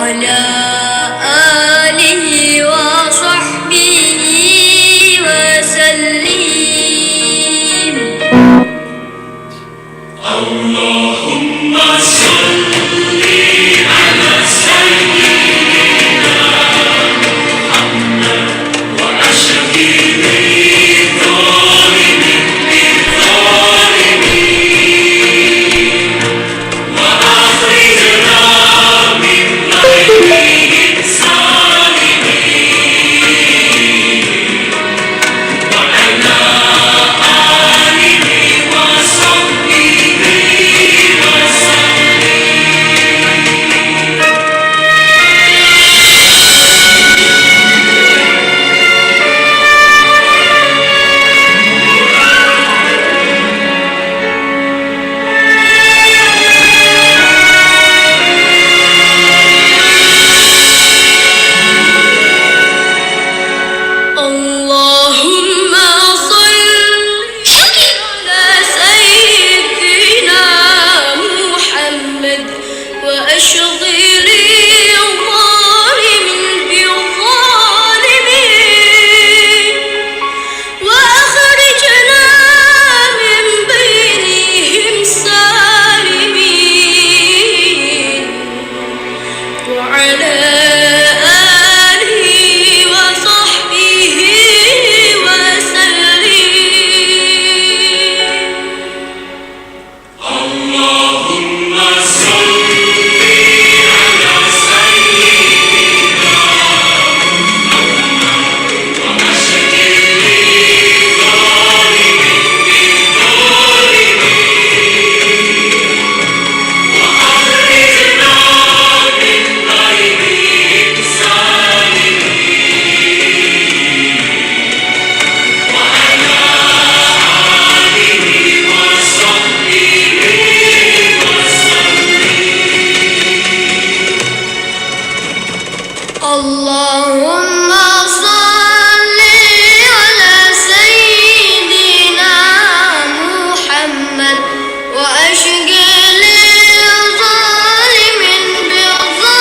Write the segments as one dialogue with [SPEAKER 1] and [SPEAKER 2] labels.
[SPEAKER 1] وعلى آله وصحبه وسلم. اللهم صل على سيدنا محمد وأشفي بالظالمين وأخرجنا من غيرهم سالمين وعلى آله وصحبه وسلم. اللهم صل على سيدنا محمد وأشغل الظالمين بالظالمين وأخرجنا من بينهم سالمين وعلى آله وصحبه وسلم. اللهم صل على سيدنا محمد وأشغل الظالمين بالظالمين وأخرجنا من غيرهم سالمين وعلى آله وصحبه وسلم. اللهم صل على سيدنا محمد وأشغل الظالمين بالظالمين.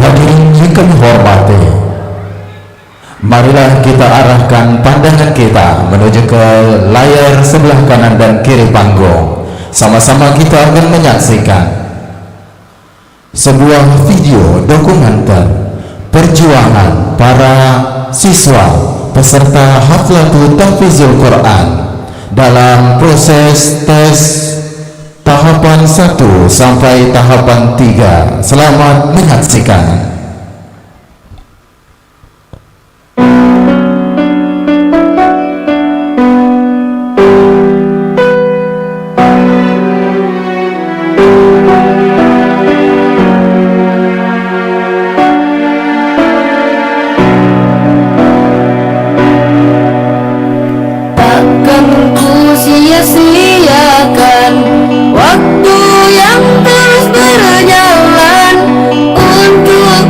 [SPEAKER 2] Hadirin yang kami hormati, marilah kita arahkan pandangan kita menuju ke layar sebelah kanan dan kiri panggung. Sama-sama kita akan menyaksikan sebuah video dokumenter perjuangan para siswa peserta Haflatul Tahfizul Quran dalam proses tes tahapan 1 sampai tahapan 3. Selamat menyaksikan.
[SPEAKER 3] Takkan ku sia-siakan waktu yang terus berjalan untuk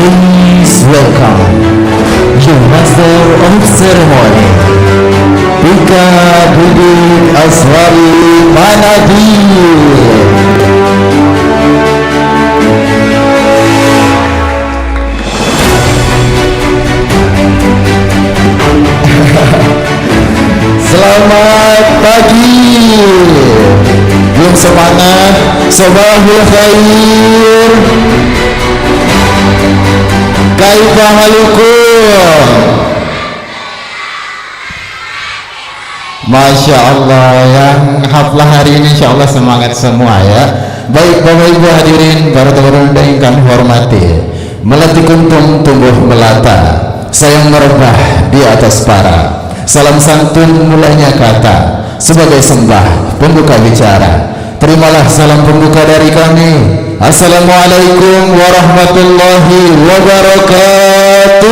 [SPEAKER 2] Please welcome the Master of Ceremony, Pika Budi Aswari Manadi. Selamat pagi, belum semangat, sabahul khair, kaifa halukum. Masya Allah, yang haflah hari ini insya Allah semangat semua ya. Baik Bapak Ibu hadirin, para teman-teman yang kami hormati, melati kuntum tumbuh melata, sayang merebah di atas para. Salam santun mulanya kata, sebagai sembah pembuka bicara. Terimalah salam pembuka dari kami. Assalamualaikum warahmatullahi wabarakatuh.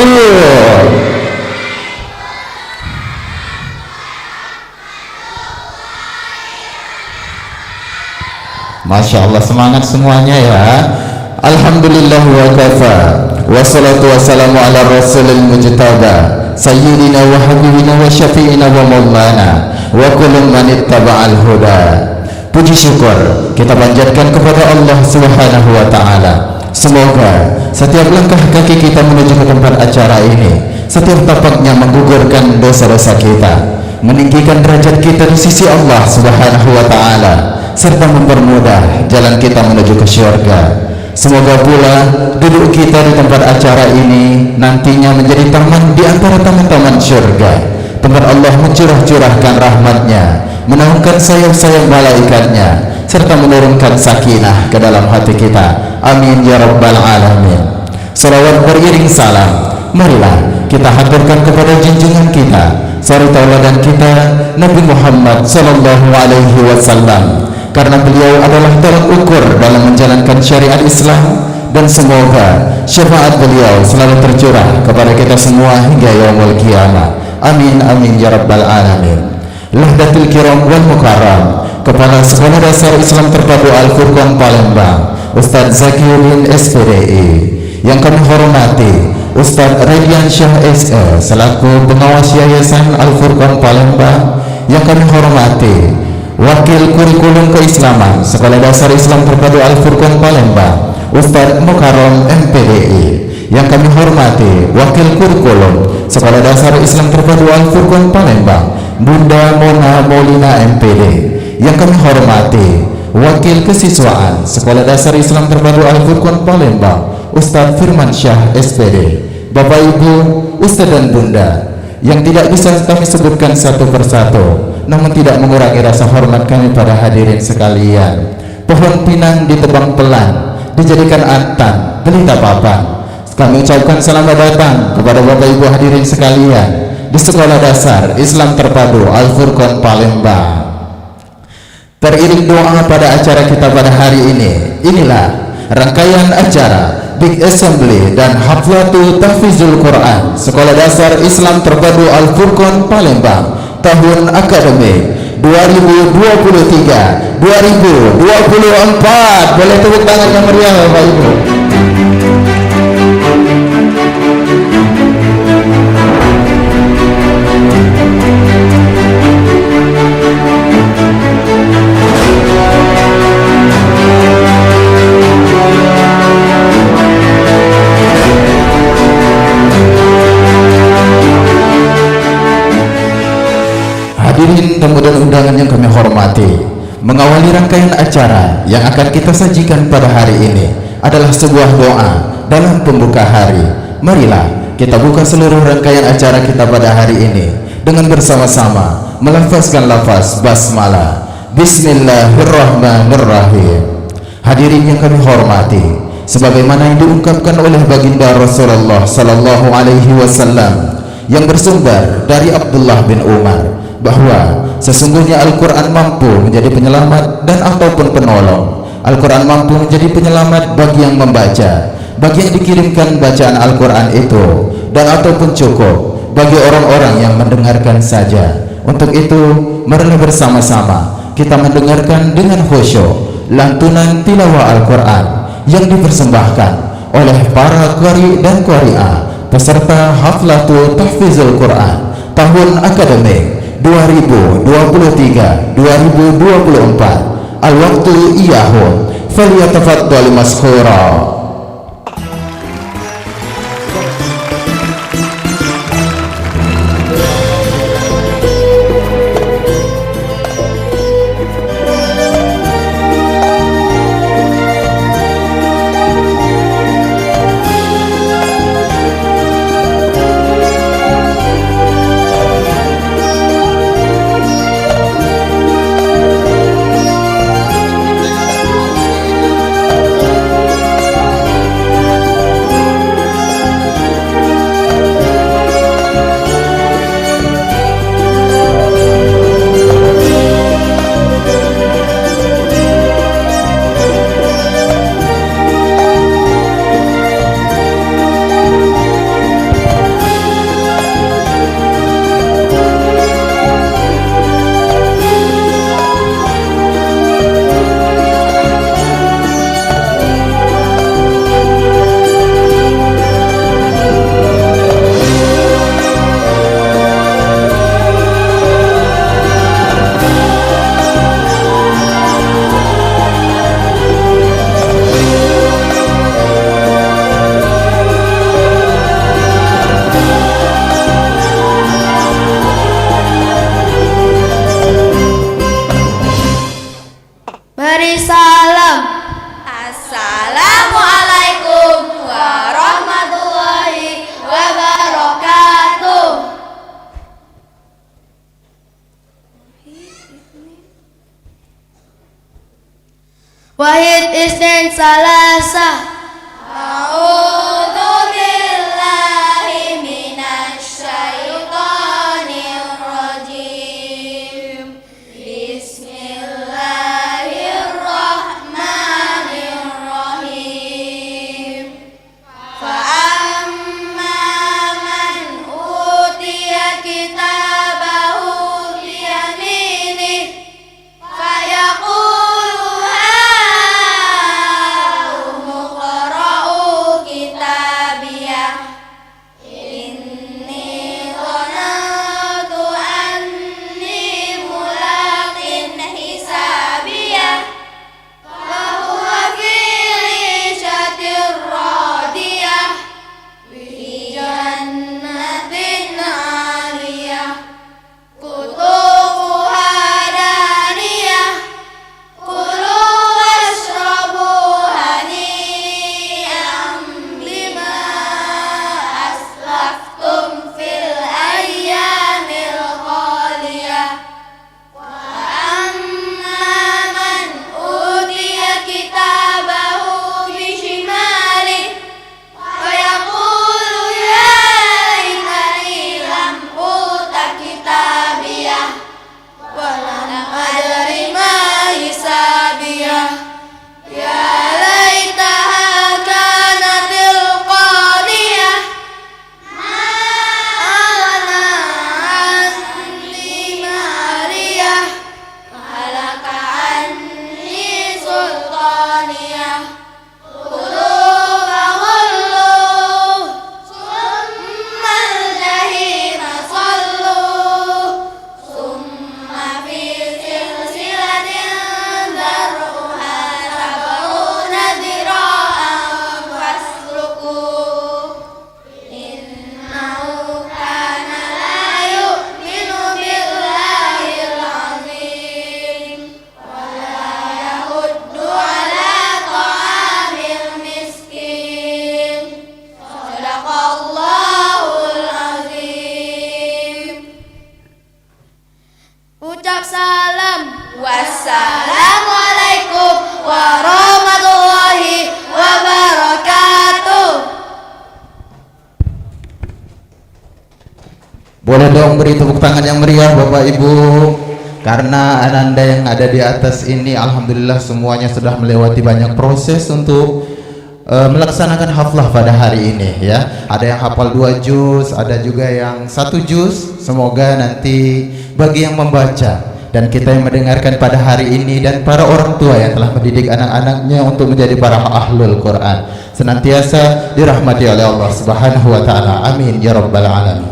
[SPEAKER 2] Masya Allah, semangat semuanya ya. Alhamdulillah wa kafa, wassalatu wassalamu ala rasulil mujtaba, sayyidina wa habibina wa syafi'ina wa maulana wa kullum man ittaba'al huda. Puji syukur kita panjatkan kepada Allah Subhanahu wa taala. Semoga setiap langkah kaki kita menuju ke tempat acara ini, setiap tapaknya menggugurkan dosa-dosa kita, meninggikan derajat kita di sisi Allah Subhanahu wa taala, serta mempermudah jalan kita menuju ke syurga. Semoga pula duduk kita di tempat acara ini nantinya menjadi taman di antara taman-taman syurga, tempat Allah mencurah-curahkan rahmatnya, menaungkan sayap-sayap malaikatnya, serta menurunkan sakinah ke dalam hati kita. Amin ya rabbal alamin. Salawat beriring salam, marilah kita haturkan kepada junjungan kita, suri tauladan kita, Nabi Muhammad sallallahu alaihi wasallam, karena beliau adalah tolak ukur dalam menjalankan syariat Islam, dan semoga syafaat beliau selalu tercurah kepada kita semua hingga yaumul qiyamah. Amin amin ya rabbal alamin. Lahdatul kiram wal mukarram, Kepala Sekolah Dasar Islam Terpadu Al-Furqan Palembang, Ustadz Zakiuddin SPDI. Yang kami hormati Ustadz Radian Syah SE selaku pengawas Yayasan Al-Furqan Palembang. Yang kami hormati Wakil Kurikulum Keislaman Sekolah Dasar Islam Terpadu Al-Furqan Palembang, Ustadz Mukarram MPDI. Yang kami hormati Wakil Kurikulum Sekolah Dasar Islam Terpadu Al-Furqan Palembang, Bunda Mona Maulina MPD. Yang kami hormati Wakil Kesiswaan Sekolah Dasar Islam Terpadu Al-Furqan Palembang, Ustadz Firman Syah SPD. Bapak Ibu, Ustadz dan Bunda yang tidak bisa kami sebutkan satu persatu, namun tidak mengurangi rasa hormat kami pada hadirin sekalian. Pohon pinang ditebang pelan, dijadikan antan, belita papan. Kami ucapkan selamat datang kepada Bapak Ibu hadirin sekalian di Sekolah Dasar Islam Terpadu Al-Furqan Palembang. Teriring doa pada acara kita pada hari ini, inilah rangkaian acara Big Assembly dan Haflatul Tahfizul Quran Sekolah Dasar Islam Terpadu Al-Furqan Palembang tahun akademik 2023-2024. Boleh tepuk tangan yang meriah Bapak Ibu. Hadirin tamu dan undangan yang kami hormati, mengawali rangkaian acara yang akan kita sajikan pada hari ini adalah sebuah doa dalam pembuka hari. Marilah kita buka seluruh rangkaian acara kita pada hari ini dengan bersama-sama melafazkan lafaz basmalah. Bismillahirrahmanirrahim. Hadirin yang kami hormati, sebagaimana yang diungkapkan oleh baginda Rasulullah sallallahu alaihi wasallam yang bersumber dari Abdullah bin Umar, bahwa sesungguhnya Al-Quran mampu menjadi penyelamat dan ataupun penolong. Al-Quran mampu menjadi penyelamat bagi yang membaca, bagi yang dikirimkan bacaan Al-Quran itu, dan ataupun cukup bagi orang-orang yang mendengarkan saja. Untuk itu, marilah bersama-sama kita mendengarkan dengan khusyuk lantunan tilawah Al-Quran yang dipersembahkan oleh para qari dan qari'ah peserta Haflatul Tahfizul Quran tahun akademik 2023-2024. Al-waqtu iyahun falyatafaddal mashkura.
[SPEAKER 1] Beri salam. Assalamualaikum warahmatullahi wabarakatuh. Wahid Isnin Salasa. A'udzu billahi minasy syaithanir rajim. Bismillahirrahmanirrahim. Fa'amma man utiya kitabahu biyaminih fayaqulu ha'umqra'u kitabiyah inni dhanantu anni mulaqin hisabiyah wa huwa fi 'ishatir radiyah fi jannatin 'aliyah qutufuha daniyah kulu washrabu hani'an bima aslaftum fil ayyamil khaliyah. Wa amma man utiya kitabahu bishimalihi fayaqulu ya laitani lam uta kitabiyah wa lam adri ma hisabiyah ya laitaha kanatil qadiyah ma aghna anni maliyah halaka anni sultaniyah khudhu faghullu summa al-jahima sallu summa fi silsilatin dhar'uha sab'una dhira'an fasluku innahu kana la yu'minu billahil azim wa la yahuddu ala ta'amil miskin. Sadaqallahul azim. Ucap salam. Wassalamualaikum warahmatullahi wabarakatuh.
[SPEAKER 2] Boleh dong beri tepuk tangan yang meriah Bapak Ibu, karena Ananda yang ada di atas ini alhamdulillah semuanya sudah melewati banyak proses untuk melaksanakan haflah pada hari ini ya. Ada yang hafal 2 juz, ada juga yang 1 juz. Semoga nanti bagi yang membaca dan kita yang mendengarkan pada hari ini, dan para orang tua yang telah mendidik anak-anaknya untuk menjadi para ahlul Quran, senantiasa dirahmati oleh Allah Subhanahu wa taala. Amin ya rabbal alamin.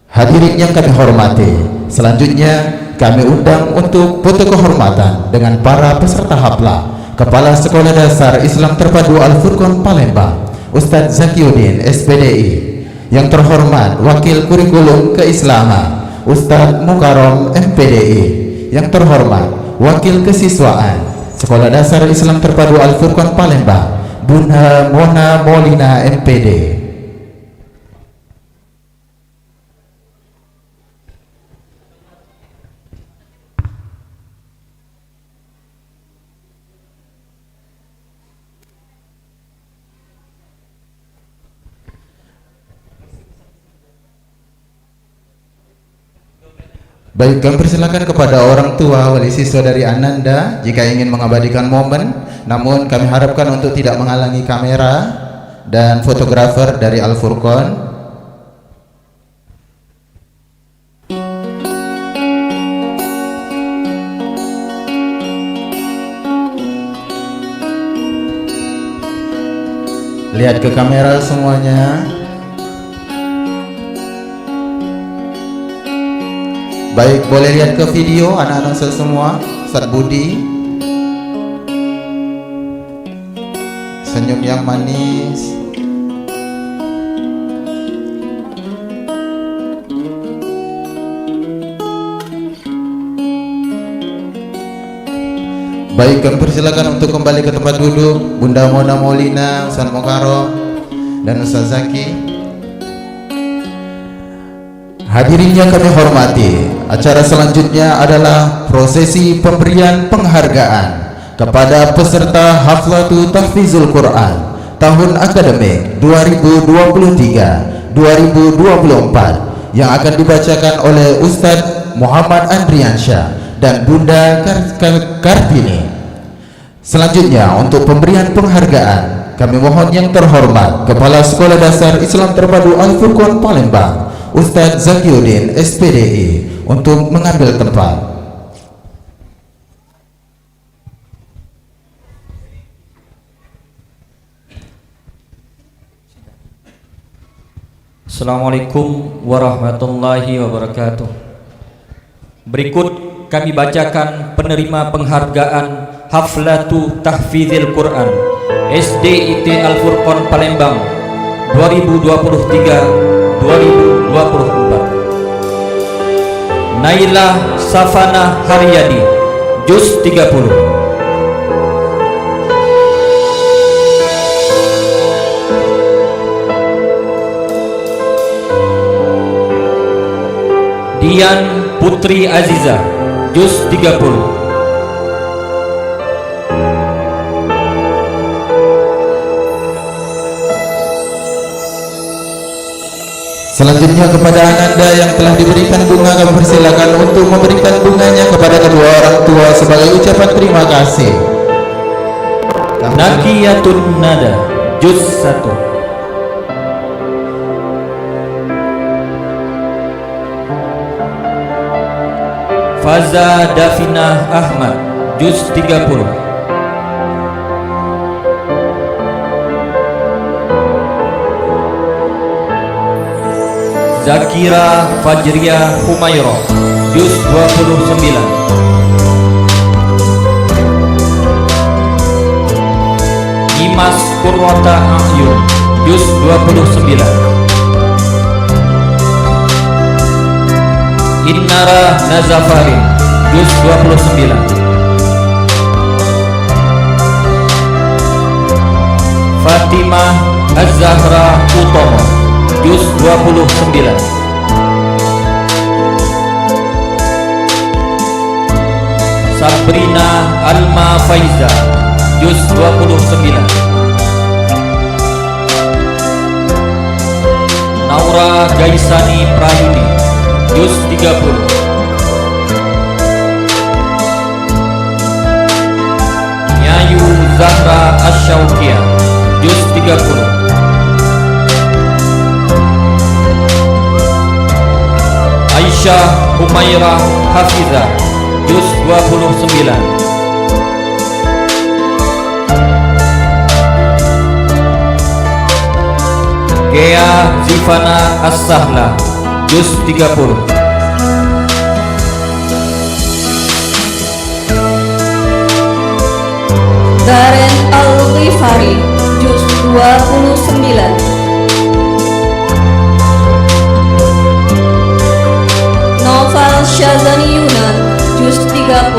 [SPEAKER 2] Hadirin yang kami hormati, selanjutnya kami undang untuk foto kehormatan dengan para peserta haflah Kepala Sekolah Dasar Islam Terpadu Al-Furqan Palembang, Ustadz Zakiuddin SPDI. Yang terhormat Wakil Kurikulum Keislaman Ustadz Mukarram MPDI. Yang terhormat Wakil Kesiswaan Sekolah Dasar Islam Terpadu Al-Furqan Palembang, Bunda Mona Molina MPD. Baik, kami persilakan kepada orang tua wali siswa dari Ananda jika ingin mengabadikan momen, namun kami harapkan untuk tidak menghalangi kamera dan fotografer dari Al-Furqan. Lihat ke kamera semuanya. Baik, boleh lihat ke video anak-anak semua. Ustaz Budi, senyum yang manis. Baik, kami persilakan untuk kembali ke tempat duduk. Bunda Mona Molina, Ustaz Mukarram, dan Ustaz Zaki. Hadirin yang kami hormati, acara selanjutnya adalah prosesi pemberian penghargaan kepada peserta Haflatul Tahfizul Quran tahun akademik 2023-2024 yang akan dibacakan oleh Ustadz Muhammad Andriansyah dan Bunda Kartini. Selanjutnya untuk pemberian penghargaan, kami mohon yang terhormat Kepala Sekolah Dasar Islam Terpadu Al-Furqan Palembang, Ustadz Zakiuddin SPDI, untuk mengambil tempat.
[SPEAKER 4] Assalamualaikum warahmatullahi wabarakatuh. Berikut kami bacakan penerima penghargaan Haflatu Tahfizil Quran SDIT Al-Furqan Palembang 2023-2024. Naila Safana Haryadi, Juz 30. Dian Putri Aziza, Juz 30.
[SPEAKER 2] Selanjutnya kepada Ananda yang telah diberikan bunga, kami persilakan untuk memberikan bunganya kepada kedua orang tua sebagai ucapan terima kasih.
[SPEAKER 4] Nakiyatun Nada, Juz 1. Faza Davina Ahmad, Juz 30. Zakira Fajriya Humayroh, Juz 29. Imas Qurrata A'yun, Juz 29. Innara Nazafarin, Juz 29. Fatimah Az-Zahra Utomo, Juz 29. Sabrina Alma Faiza, Juz 29. Naura Gaisani Prayudi, Juz 30. Nyayu Zahra Asyaukia, Juz 30. Aisyah Humairah Hafizah, 29. Gea Zifana As-Sahla juz 30.
[SPEAKER 3] Daren Al-Ghifari juz 29. Novel Syazani Yunan juz 30.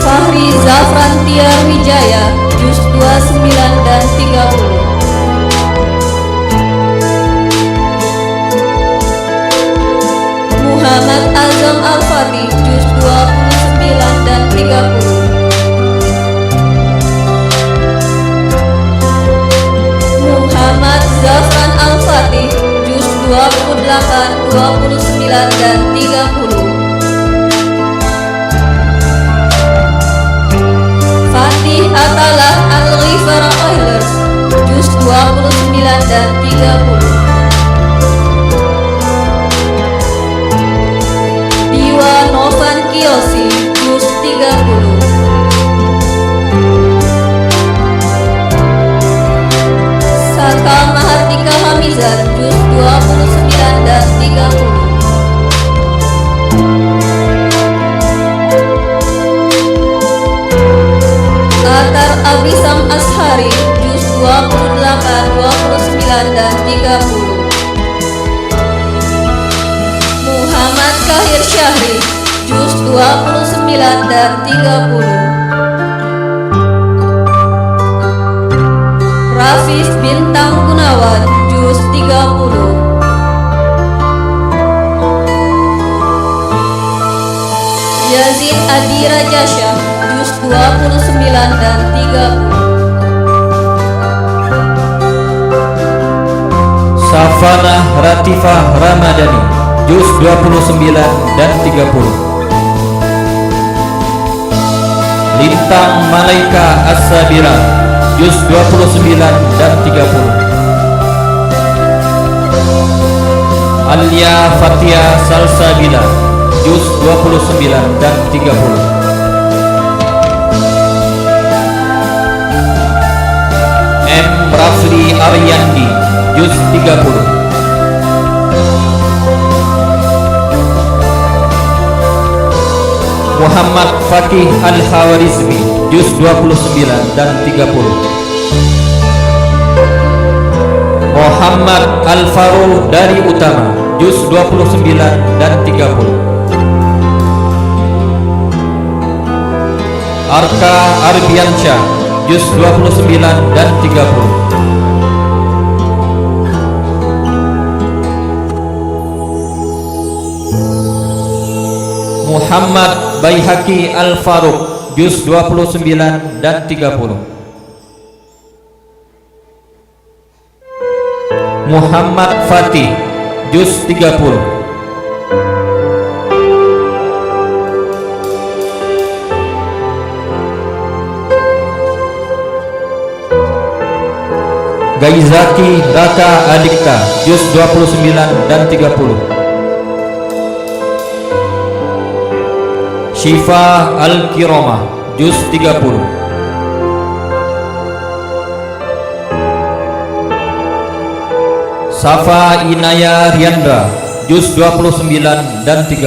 [SPEAKER 3] Fahri Zafran Tiar Wijaya juz 29 dan 30. Muhammad Azam Al-Fatih juz 29 dan 30. Muhammad Zafran Al-Fatih juz 28, 29 dan 30. Fatih Atalah Al-Ghifara Oilers juz 29 dan 30. Diwa Novan Kiyoshi juz 30. Saka Mahartika Hamizan juz 29 dan 30. Atar Abisam Ashari juz 28, 29 dan 30. Muhammad Kahir Syahri juz 29 dan 30. Rafis Bintang Gunawan juz 30. Yazid Adi Rajasya juz 29 dan 30.
[SPEAKER 4] Safanah Ratifah Ramadhani juz 29 dan 30. Lintang Malaika As-Sabira juz 29 dan 30. Alia Fatia Salsabila juz 29 dan 30. M. Rafli Aryandi juz 30. Muhammad Fakih Al-Khawarizmi juz 29 dan 30. Muhammad Al-Faruq dari Utama juz 29 dan 30. Arka Arbiansyah juz 29 dan 30. Muhammad Baihaqi Al-Faruq juz 29 dan 30. Muhammad Fatih juz 30. Gaizaki Raka Adikta juz 29 dan 30. Syifa Al-Kiromah juz 30. Safa Inaya Riandra juz 29 dan 30.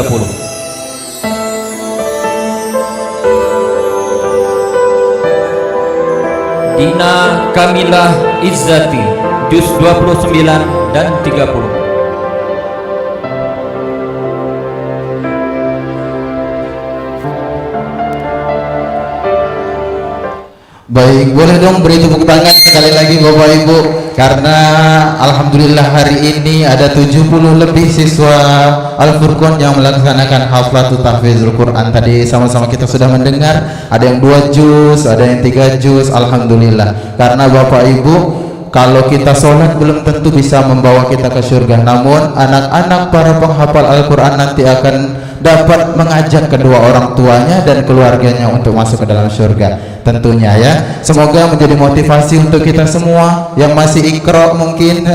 [SPEAKER 4] Dina Kamilah Izzati juz 29 dan 30.
[SPEAKER 2] Baik, boleh dong beri tepuk tangan sekali lagi Bapak Ibu, karena alhamdulillah hari ini ada 70 lebih siswa Al-Furqan yang melaksanakan haflatul tahfizul Quran. Tadi sama-sama kita sudah mendengar, ada yang 2 juz, ada yang 3 juz, alhamdulillah. Karena Bapak Ibu, kalau kita sholat belum tentu bisa membawa kita ke surga, namun anak-anak para penghafal Al-Quran nanti akan dapat mengajak kedua orang tuanya dan keluarganya untuk masuk ke dalam surga tentunya ya. Semoga menjadi motivasi untuk kita semua yang masih ikro mungkin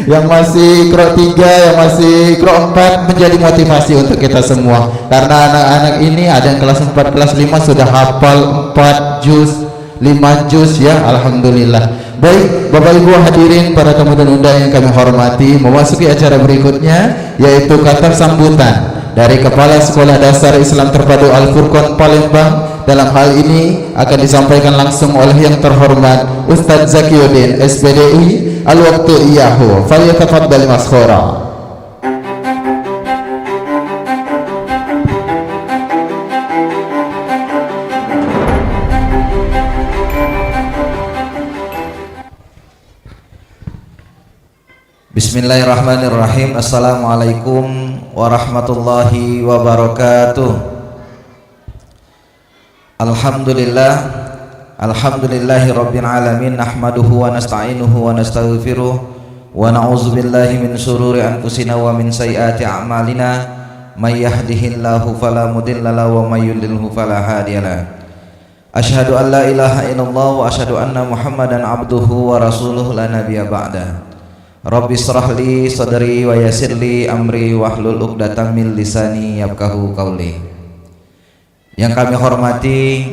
[SPEAKER 2] yang masih Iqra 3, yang masih Iqra 4 menjadi motivasi untuk kita semua. Karena anak-anak ini ada yang kelas 4, kelas 5 sudah hafal 4 juz, 5 juz ya, alhamdulillah. Baik, Bapak Ibu hadirin, para tamu dan undangan yang kami hormati, memasuki acara berikutnya yaitu kata sambutan dari Kepala Sekolah Dasar Islam Terpadu Al-Furqan Palembang. Dalam hal ini akan disampaikan langsung oleh yang terhormat Ustadz Zakiyuddin SPDI. Al-waktu iyahu falyatafaddal maskhura.
[SPEAKER 5] Bismillahirrahmanirrahim. Assalamualaikum warahmatullahi wabarakatuh. Alhamdulillahi rabbil alamin, nahmaduhu wa nasta'inuhu wa nastaghfiruh wa na'udzubillahi min syururi anfusina wa min sayyiati a'malina, may yahdihillahu fala mudilla lahu wa may yudlilhu fala hadiyalah. Asyhadu an la ilaha illallah wa asyhadu anna Muhammadan abduhu wa rasuluhu la nabiyya ba'da. Rabbi shrah li sadri wa yassir li amri wahlul 'uqdatam min lisani yafqahu qawli. Yang kami hormati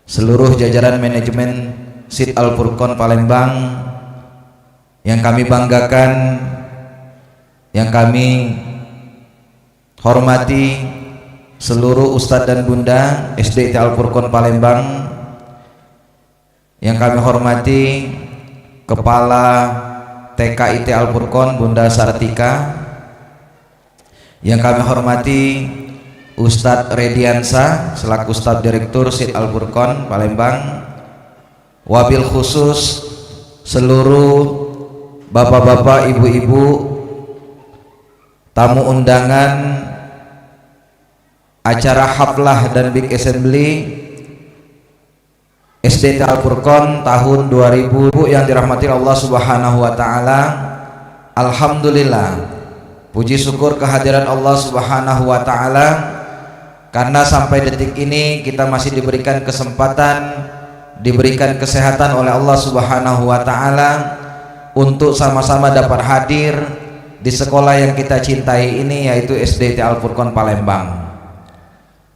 [SPEAKER 5] seluruh jajaran manajemen SID Al-Furqan Palembang, yang kami banggakan, yang kami hormati seluruh Ustadz dan Bunda SDIT Al-Furqan Palembang, yang kami hormati Kepala TKIT Al-Furqan Bunda Sartika, yang kami hormati Ustadz Rediansa selaku Staf Direktur SID Al-Furqan Palembang, wabil khusus seluruh bapak-bapak, ibu-ibu, tamu undangan acara haflah dan big assembly SDIT Al-Furqan tahun 2000 yang dirahmati Allah Subhanahu wa taala. Alhamdulillah, puji syukur kehadiran Allah Subhanahu wa taala karena sampai detik ini kita masih diberikan kesempatan, diberikan kesehatan oleh Allah Subhanahu wa taala untuk sama-sama dapat hadir di sekolah yang kita cintai ini, yaitu SDIT Al-Furqan Palembang.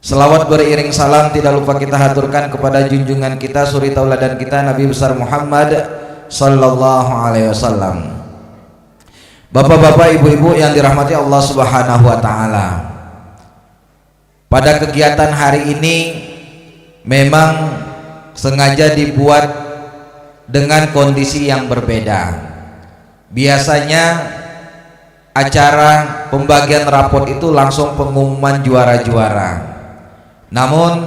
[SPEAKER 5] Selawat beriring salam tidak lupa kita haturkan kepada junjungan kita, suri tauladan kita, Nabi besar Muhammad sallallahu alaihi wasallam. Bapak-bapak, ibu-ibu yang dirahmati Allah Subhanahu wa taala, pada kegiatan hari ini memang sengaja dibuat dengan kondisi yang berbeda. Biasanya acara pembagian rapot itu langsung pengumuman juara-juara. Namun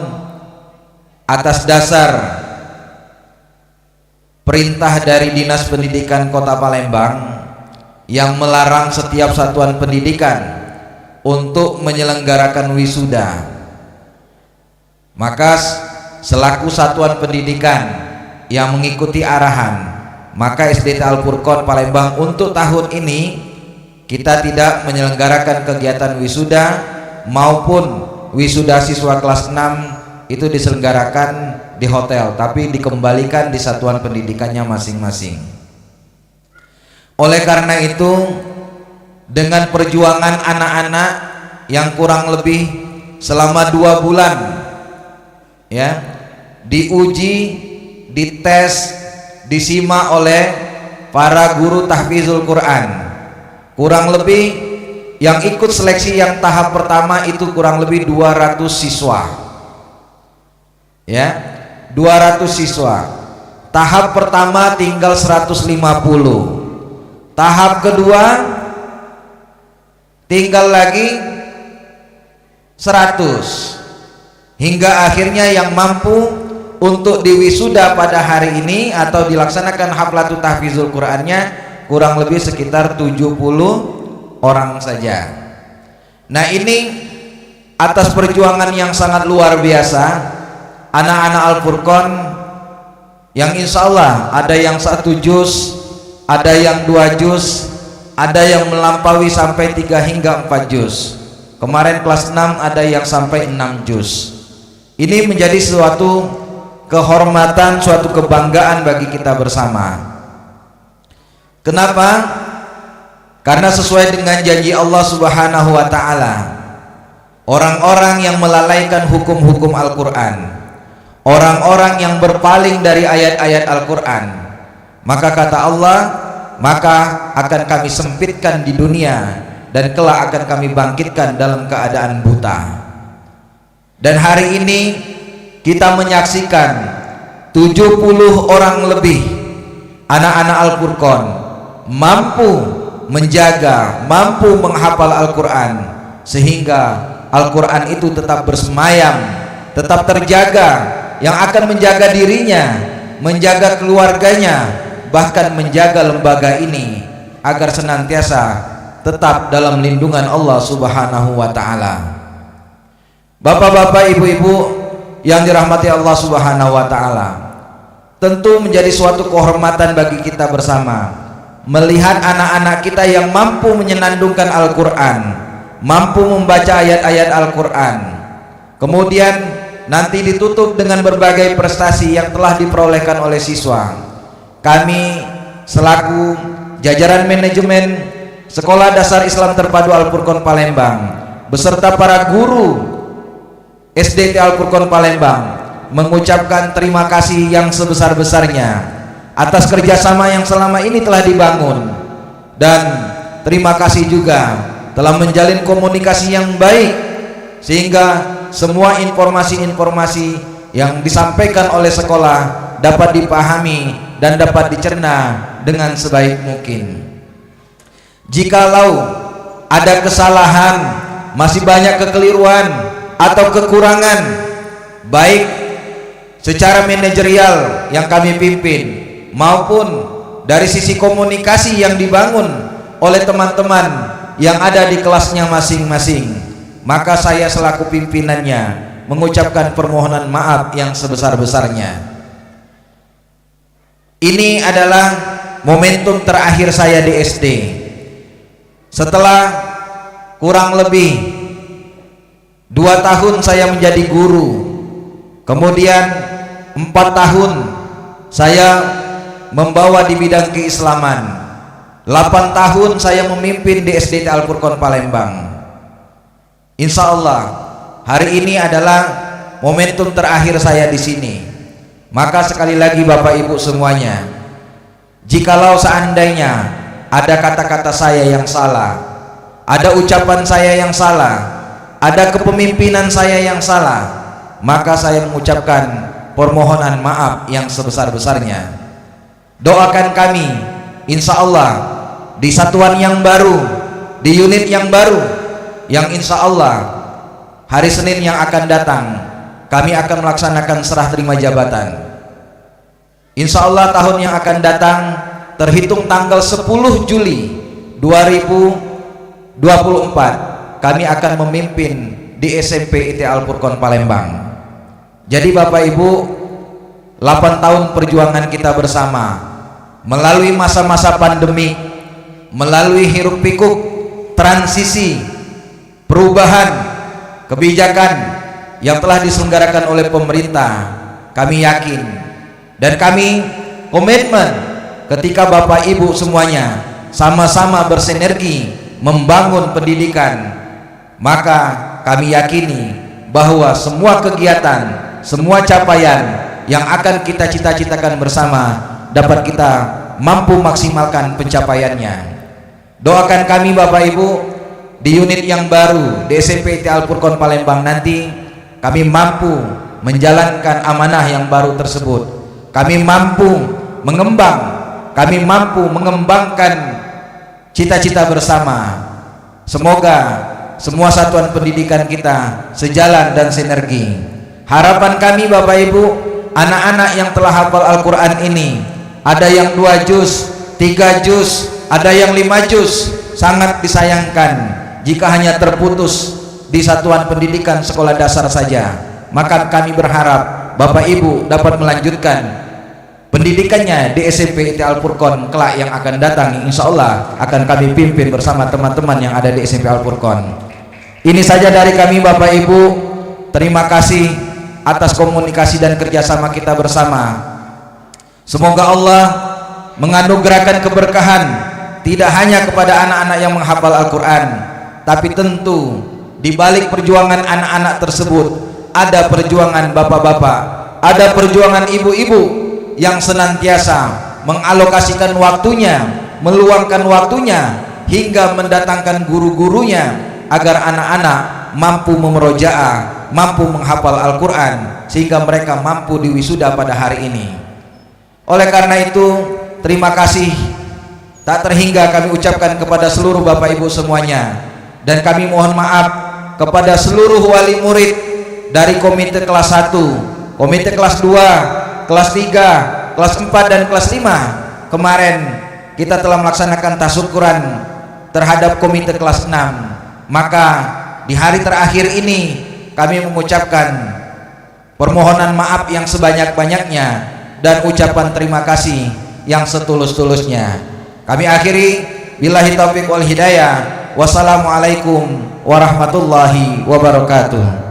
[SPEAKER 5] atas dasar perintah dari Dinas Pendidikan Kota Palembang yang melarang setiap satuan pendidikan untuk menyelenggarakan wisuda, maka selaku satuan pendidikan yang mengikuti arahan, maka SDIT Al-Furqan Palembang untuk tahun ini kita tidak menyelenggarakan kegiatan wisuda maupun wisuda siswa kelas 6 itu diselenggarakan di hotel, tapi dikembalikan di satuan pendidikannya masing-masing. Oleh karena itu, dengan perjuangan anak-anak yang kurang lebih selama 2 bulan ya, diuji, dites, disimak oleh para guru tahfizul Quran, kurang lebih yang ikut seleksi yang tahap pertama itu kurang lebih 200 siswa ya, 200 siswa. Tahap pertama tinggal 150, tahap kedua tinggal lagi 100, hingga akhirnya yang mampu untuk diwisuda pada hari ini atau dilaksanakan haflatul tahfizul Qur'annya kurang lebih sekitar 70 orang saja. Nah, ini atas perjuangan yang sangat luar biasa anak-anak Al-Furqan yang insya Allah ada yang 1 juz, ada yang 2 juz, ada yang melampaui sampai 3 hingga 4 juz. Kemarin kelas 6 ada yang sampai 6 juz. Ini menjadi suatu kehormatan, suatu kebanggaan bagi kita bersama. Kenapa? Karena sesuai dengan janji Allah Subhanahu wa taala, orang-orang yang melalaikan hukum-hukum Al-Qur'an, orang-orang yang berpaling dari ayat-ayat Al-Qur'an, maka kata Allah, maka akan kami sempitkan di dunia dan kelak akan kami bangkitkan dalam keadaan buta. Dan hari ini kita menyaksikan 70 orang lebih anak-anak Al-Furqan mampu menjaga, mampu menghafal Al-Quran, sehingga Al-Quran itu tetap bersemayam, tetap terjaga, yang akan menjaga dirinya, menjaga keluarganya, bahkan menjaga lembaga ini agar senantiasa tetap dalam lindungan Allah Subhanahu wa taala. Bapak-bapak, ibu-ibu yang dirahmati Allah Subhanahu wa taala, tentu menjadi suatu kehormatan bagi kita bersama melihat anak-anak kita yang mampu menyenandungkan Al-Quran, mampu membaca ayat-ayat Al-Quran, kemudian nanti ditutup dengan berbagai prestasi yang telah diperolehkan oleh siswa. Kami selaku jajaran manajemen Sekolah Dasar Islam Terpadu Al-Furqan Palembang beserta para guru SDT Al-Furqan Palembang mengucapkan terima kasih yang sebesar-besarnya atas kerjasama yang selama ini telah dibangun, dan terima kasih juga telah menjalin komunikasi yang baik sehingga semua informasi-informasi yang disampaikan oleh sekolah dapat dipahami dan dapat dicerna dengan sebaik mungkin. Jikalau ada kesalahan, masih banyak kekeliruan atau kekurangan baik secara manajerial yang kami pimpin maupun dari sisi komunikasi yang dibangun oleh teman-teman yang ada di kelasnya masing-masing, maka saya selaku pimpinannya mengucapkan permohonan maaf yang sebesar-besarnya. Ini adalah momentum terakhir saya di SD. Setelah kurang lebih 2 tahun saya menjadi guru, kemudian 4 tahun saya membawa di bidang keislaman, 8 tahun saya memimpin di SDT Al-Furqan Palembang. Insya Allah hari ini adalah momentum terakhir saya di sini. Maka sekali lagi Bapak Ibu semuanya, jikalau seandainya ada kata-kata saya yang salah, ada ucapan saya yang salah, ada kepemimpinan saya yang salah, maka saya mengucapkan permohonan maaf yang sebesar-besarnya. Doakan kami, insya Allah di satuan yang baru, di unit yang baru, yang insya Allah hari Senin yang akan datang kami akan melaksanakan serah terima jabatan. Insya Allah tahun yang akan datang terhitung tanggal 10 Juli 2024 kami akan memimpin di SMP IT Al-Furqan Palembang. Jadi Bapak Ibu, 8 tahun perjuangan kita bersama melalui masa-masa pandemi, melalui hiruk pikuk, transisi, perubahan kebijakan yang telah diselenggarakan oleh pemerintah, kami yakin dan kami komitmen ketika Bapak Ibu semuanya sama-sama bersinergi membangun pendidikan, maka kami yakini bahwa semua kegiatan, semua capaian yang akan kita cita-citakan bersama dapat kita mampu maksimalkan pencapaiannya. Doakan kami Bapak Ibu di unit yang baru di SMP IT Al-Furqan Palembang nanti kami mampu menjalankan amanah yang baru tersebut. Kami mampu mengembangkan cita-cita bersama. Semoga semua satuan pendidikan kita sejalan dan sinergi. Harapan kami Bapak Ibu, anak-anak yang telah hafal Al-Quran ini, ada yang 2 juz, 3 juz, ada yang 5 juz, sangat disayangkan jika hanya terputus di satuan pendidikan sekolah dasar saja. Maka kami berharap Bapak Ibu dapat melanjutkan pendidikannya di SMP IT Al-Furqan kelak yang akan datang. Insya Allah akan kami pimpin bersama teman-teman yang ada di SMP Al-Furqan. Ini saja dari kami Bapak Ibu. Terima kasih atas komunikasi dan kerjasama kita bersama. Semoga Allah menganugerahkan keberkahan tidak hanya kepada anak-anak yang menghafal Al-Quran, tapi tentu di balik perjuangan anak-anak tersebut ada perjuangan bapak-bapak, ada perjuangan ibu-ibu yang senantiasa mengalokasikan waktunya, meluangkan waktunya hingga mendatangkan guru-gurunya agar anak-anak mampu memurojaah, mampu menghafal Al-Quran sehingga mereka mampu diwisuda pada hari ini. Oleh karena itu, terima kasih tak terhingga kami ucapkan kepada seluruh Bapak Ibu semuanya, dan kami mohon maaf kepada seluruh wali murid dari komite kelas 1, komite kelas 2, kelas 3, kelas 4 dan kelas 5. Kemarin kita telah melaksanakan tasyukuran terhadap komite kelas 6. Maka di hari terakhir ini kami mengucapkan permohonan maaf yang sebanyak-banyaknya dan ucapan terima kasih yang setulus-tulusnya. Kami akhiri, billahi taufiq wal hidayah. Wassalamualaikum warahmatullahi wabarakatuh.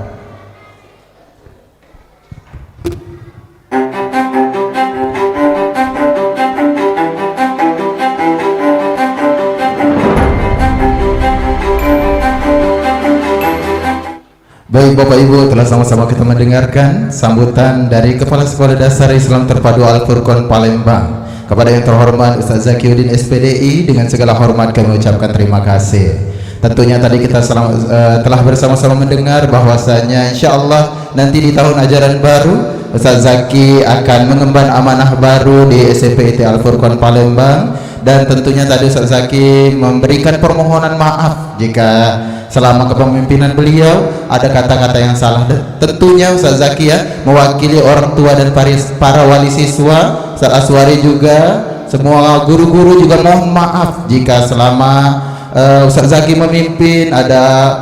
[SPEAKER 2] Baik Bapak Ibu, telah sama-sama kita mendengarkan sambutan dari Kepala Sekolah Dasar Islam Terpadu Al-Furqon Palembang. Kepada yang terhormat Ustaz Zakiuddin SPDI, dengan segala hormat kami ucapkan terima kasih. Tentunya tadi kita telah bersama-sama mendengar bahwasanya insyaallah nanti di tahun ajaran baru Ustaz Zaki akan mengemban amanah baru di SMP IT Al-Furqon Palembang, dan tentunya tadi Ustaz Zaki memberikan permohonan maaf jika selama kepemimpinan beliau ada kata-kata yang salah. Tentunya Ustaz Zaki mewakili orang tua dan para wali siswa, Ustaz Aswari juga, semua guru-guru juga mohon maaf jika selama Ustaz Zaki memimpin ada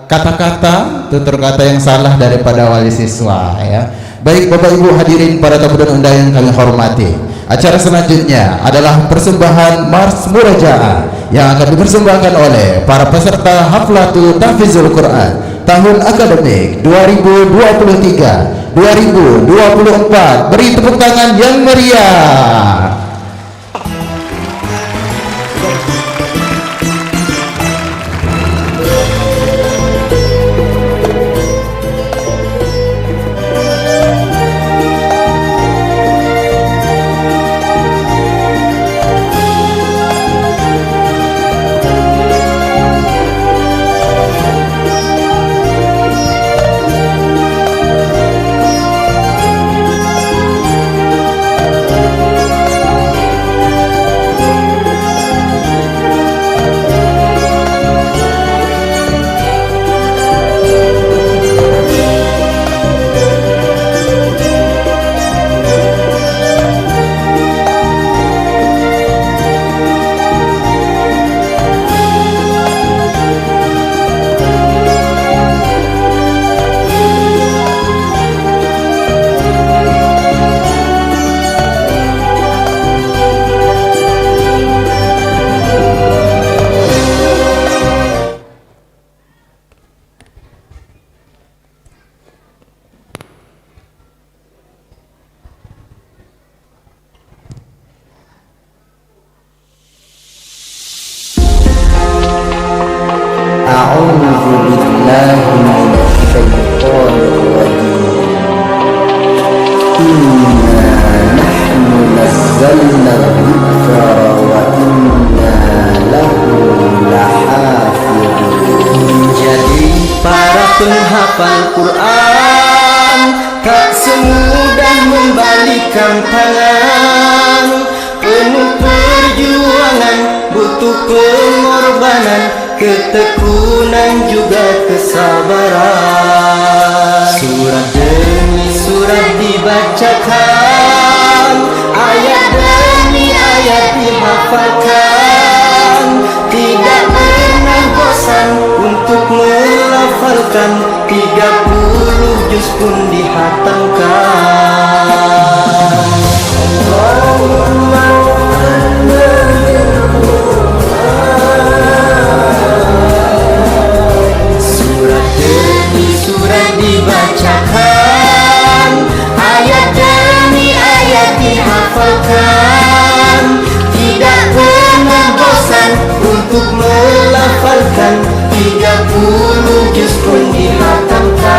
[SPEAKER 2] kata-kata, tutur kata yang salah daripada wali siswa ya. Baik Bapak Ibu hadirin para tamu dan undangan yang kami hormati, acara selanjutnya adalah persembahan Mars Murajaah yang akan dipersembahkan oleh para peserta Haflatul Tahfizul Quran tahun akademik 2023-2024. Beri tepuk tangan yang meriah.
[SPEAKER 6] Jadi para penghafal Quran tak semudah membalikan tangan, penuh perjuangan, butuh pengorbanan, ketekunan juga kesabaran. Surat demi surat dibacakan, ayat demi ayat dihafalkan, tidak pernah bosan untuk melafalkan, 30 juz pun dihatamkan. Allahumma surat demi surat dibacakan, ayat demi ayat dihafalkan, melafalkan, 30 juz pun dihatamkan.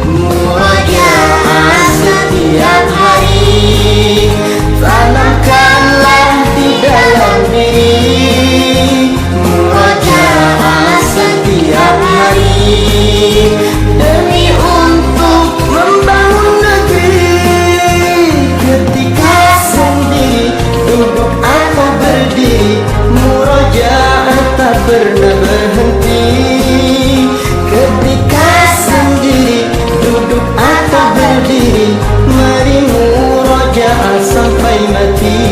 [SPEAKER 6] Murojaah setiap hari, tanamkanlah di dalam diri. Murojaah setiap hari, demi untuk membangun negeri. Ketika sendiri, duduk atau berdiri, murojaah tak pernah berhenti. Ketika sendiri, duduk atau berdiri, mari murojaah sampai mati.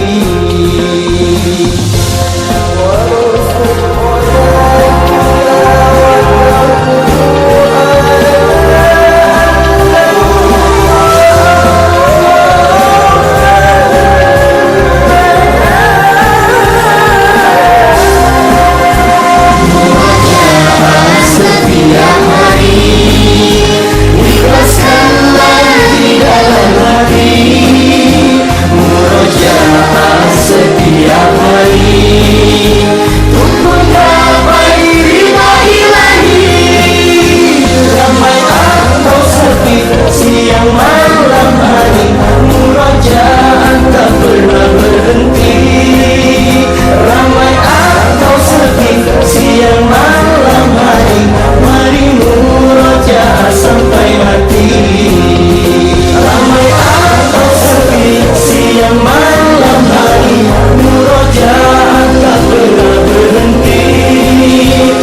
[SPEAKER 6] Setiap hari, ikhlaskanlah di dalam hati. Murojaah setiap hari, untuk menggapai ridha ilahi. Ramai atau sepi, siang malam hari, murojaah tak pernah berhenti. Ramai atau sepi, siang malam hari, mari murojaah sampai mati. Ramai atau sepi, siang malam hari, murojaah tak pernah berhenti.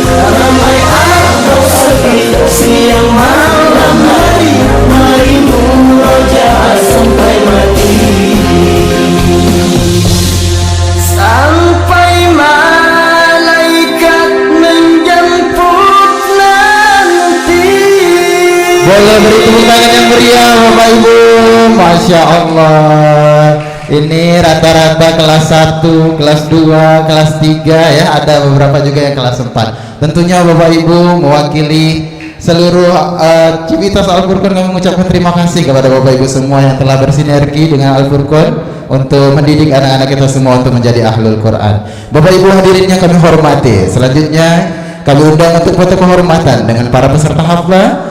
[SPEAKER 6] Ramai atau sepi, siang malam hari, mari murojaah sampai mati. Sampai malaikat menjemput nanti.
[SPEAKER 2] Boleh beri tepuk tangan yang meriah Bapak Ibu. Masya Allah. Ini rata-rata kelas 1, kelas 2, kelas 3 ya. Ada beberapa juga yang kelas 4. Tentunya Bapak Ibu mewakili seluruh Civitas Al-Furqan, kami mengucapkan terima kasih kepada Bapak Ibu semua yang telah bersinergi dengan Al-Furqan untuk mendidik anak-anak kita semua untuk menjadi ahlul Quran. Bapak Ibu hadirin yang kami hormati, selanjutnya kami undang untuk foto kehormatan dengan para peserta haflah.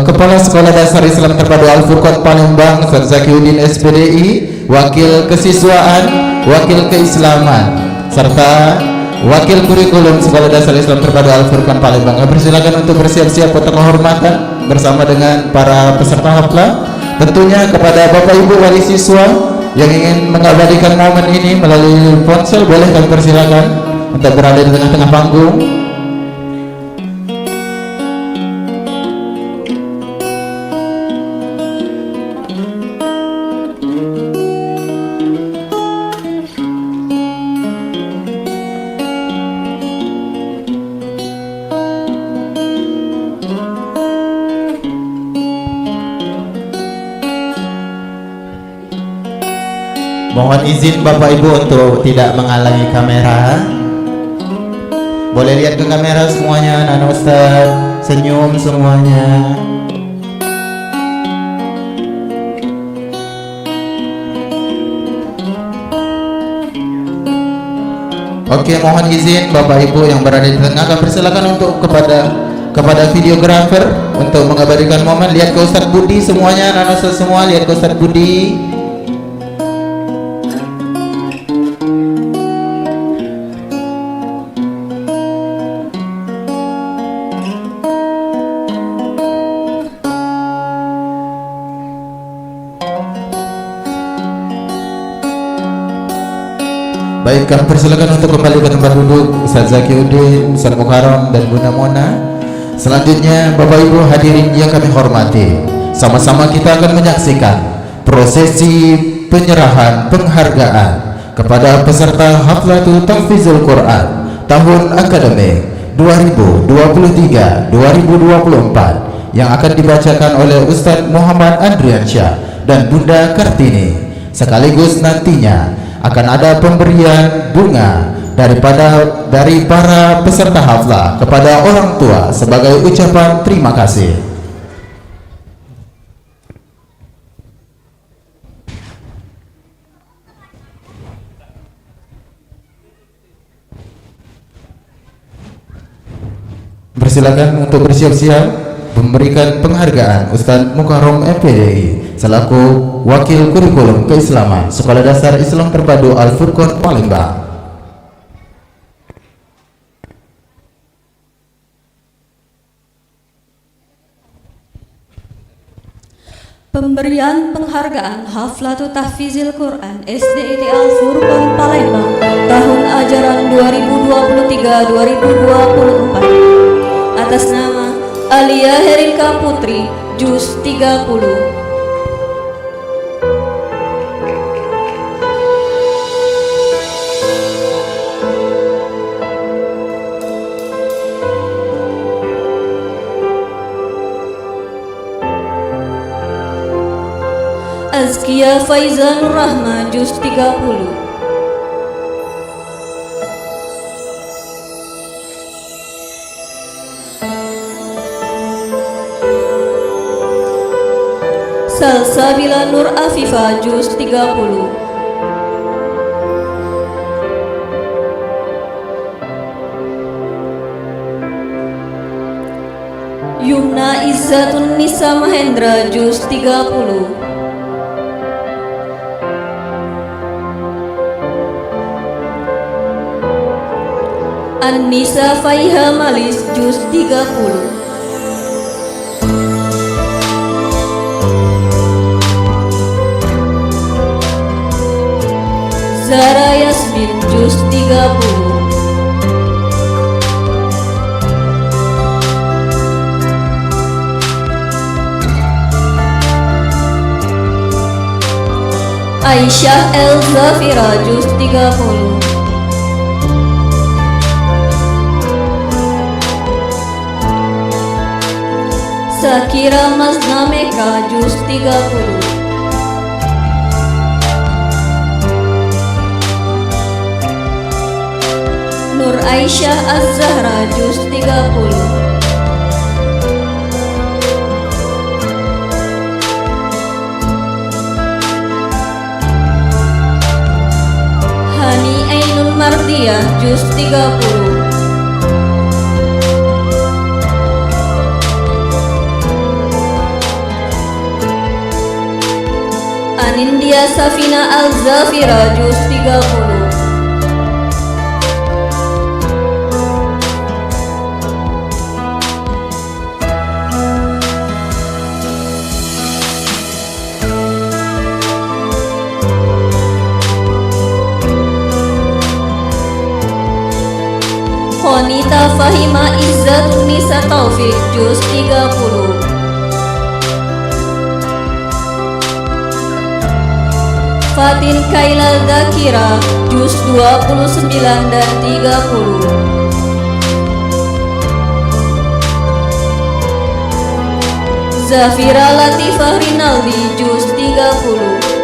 [SPEAKER 2] Kepala Sekolah Dasar Islam Terpadu Al-Furqan Palembang, Ustaz Zakiuddin SPDI, Wakil Kesiswaan, Wakil Keislaman, serta Wakil Kurikulum Sekolah Dasar Islam Terpadu Al-Furqan Palembang. Kami persilakan untuk bersiap-siap foto kehormatan bersama dengan para peserta haflah. Tentunya kepada Bapak Ibu wali siswa yang ingin mengabadikan momen ini melalui ponsel, boleh kami persilakan untuk berada di tengah-tengah panggung. Mohon izin Bapak Ibu untuk tidak menghalangi kamera. Boleh lihat ke kamera semuanya, Nana Ustaz, senyum semuanya. Oke, mohon izin Bapak Ibu yang berada di tengah, kami persilakan untuk kepada videografer untuk mengabadikan momen. Lihat ke Ustaz Budi semuanya, Nana Ustaz semua, lihat ke Ustaz Budi. Baik, kami persilakan untuk kembali ke tempat duduk Ustaz Zakiuddin, Ustaz Mukarram, dan Bunda Mona. Selanjutnya Bapak Ibu hadirin yang kami hormati, sama-sama kita akan menyaksikan prosesi penyerahan penghargaan kepada peserta Haflatul Tahfizul Quran tahun akademik 2023-2024 yang akan dibacakan oleh Ustaz Muhammad Andriansyah dan Bunda Kartini. Sekaligus nantinya akan ada pemberian bunga dari para peserta haflah kepada orang tua sebagai ucapan terima kasih. persilakan untuk bersiap-siap memberikan penghargaan Ustadz Mukarrom MPDI selaku Wakil Kurikulum Keislaman Sekolah Dasar Islam Terpadu Al-Furqon Palembang.
[SPEAKER 3] Pemberian penghargaan Haflatul Tahfizil Quran SDIT Al-Furqon Palembang tahun ajaran 2023-2024 atas nama Alia Herinka Putri, Juz 30. Azkia Faizanur Rahma, Juz 30. Salsabila Nur Afifah, Juz 30. Yumna Izzatun Nisa Mahendra, Juz 30. An-Nisa Faiha Malis, Juz 30. Zara Yasmin, Juz 30. Aisyah El Zafira, Juz 30. Sakira Mazna Meka, Juz 30. Nur Aisyah Az-Zahra, Juz 30. Hani Ainun Mardiyah, Juz 30. Anindia Safina Al-Zafira, Juz 30. Khonita Fahima Izzatun Nisa Taufik, Juz 30. Fatin Kailal Zakira, Juz 29 dan 30. Zafira Latifah Rinaldi, Juz 30.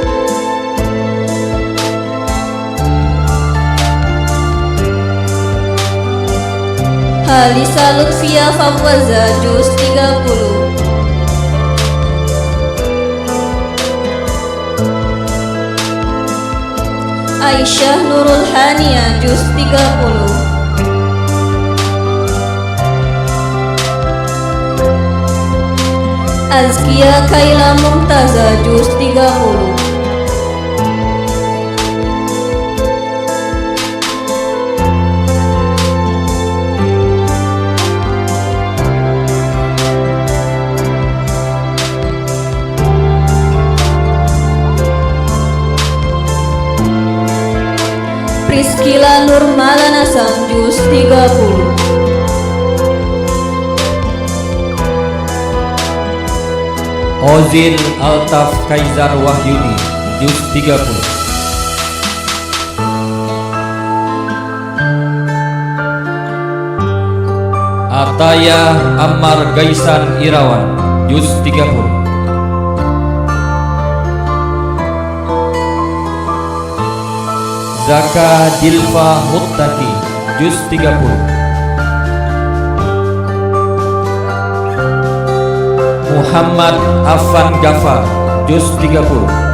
[SPEAKER 3] Halisa Lutfia Fawwaza, Juz 30. Aisyah Nurul Hania, Juz 30. Azkia Kaila Mumtaza, Juz 30. Priskila Nurmalanasam, Juz 30.
[SPEAKER 4] Ozil Altaf Kaizar Wahyudi, Juz 30. Ataya Ammar Gaisan Irawan, Juz 30. Zaka Dilfa Muttaqi, Juz 30. Muhammad Afan Ghaffar, Juz 30.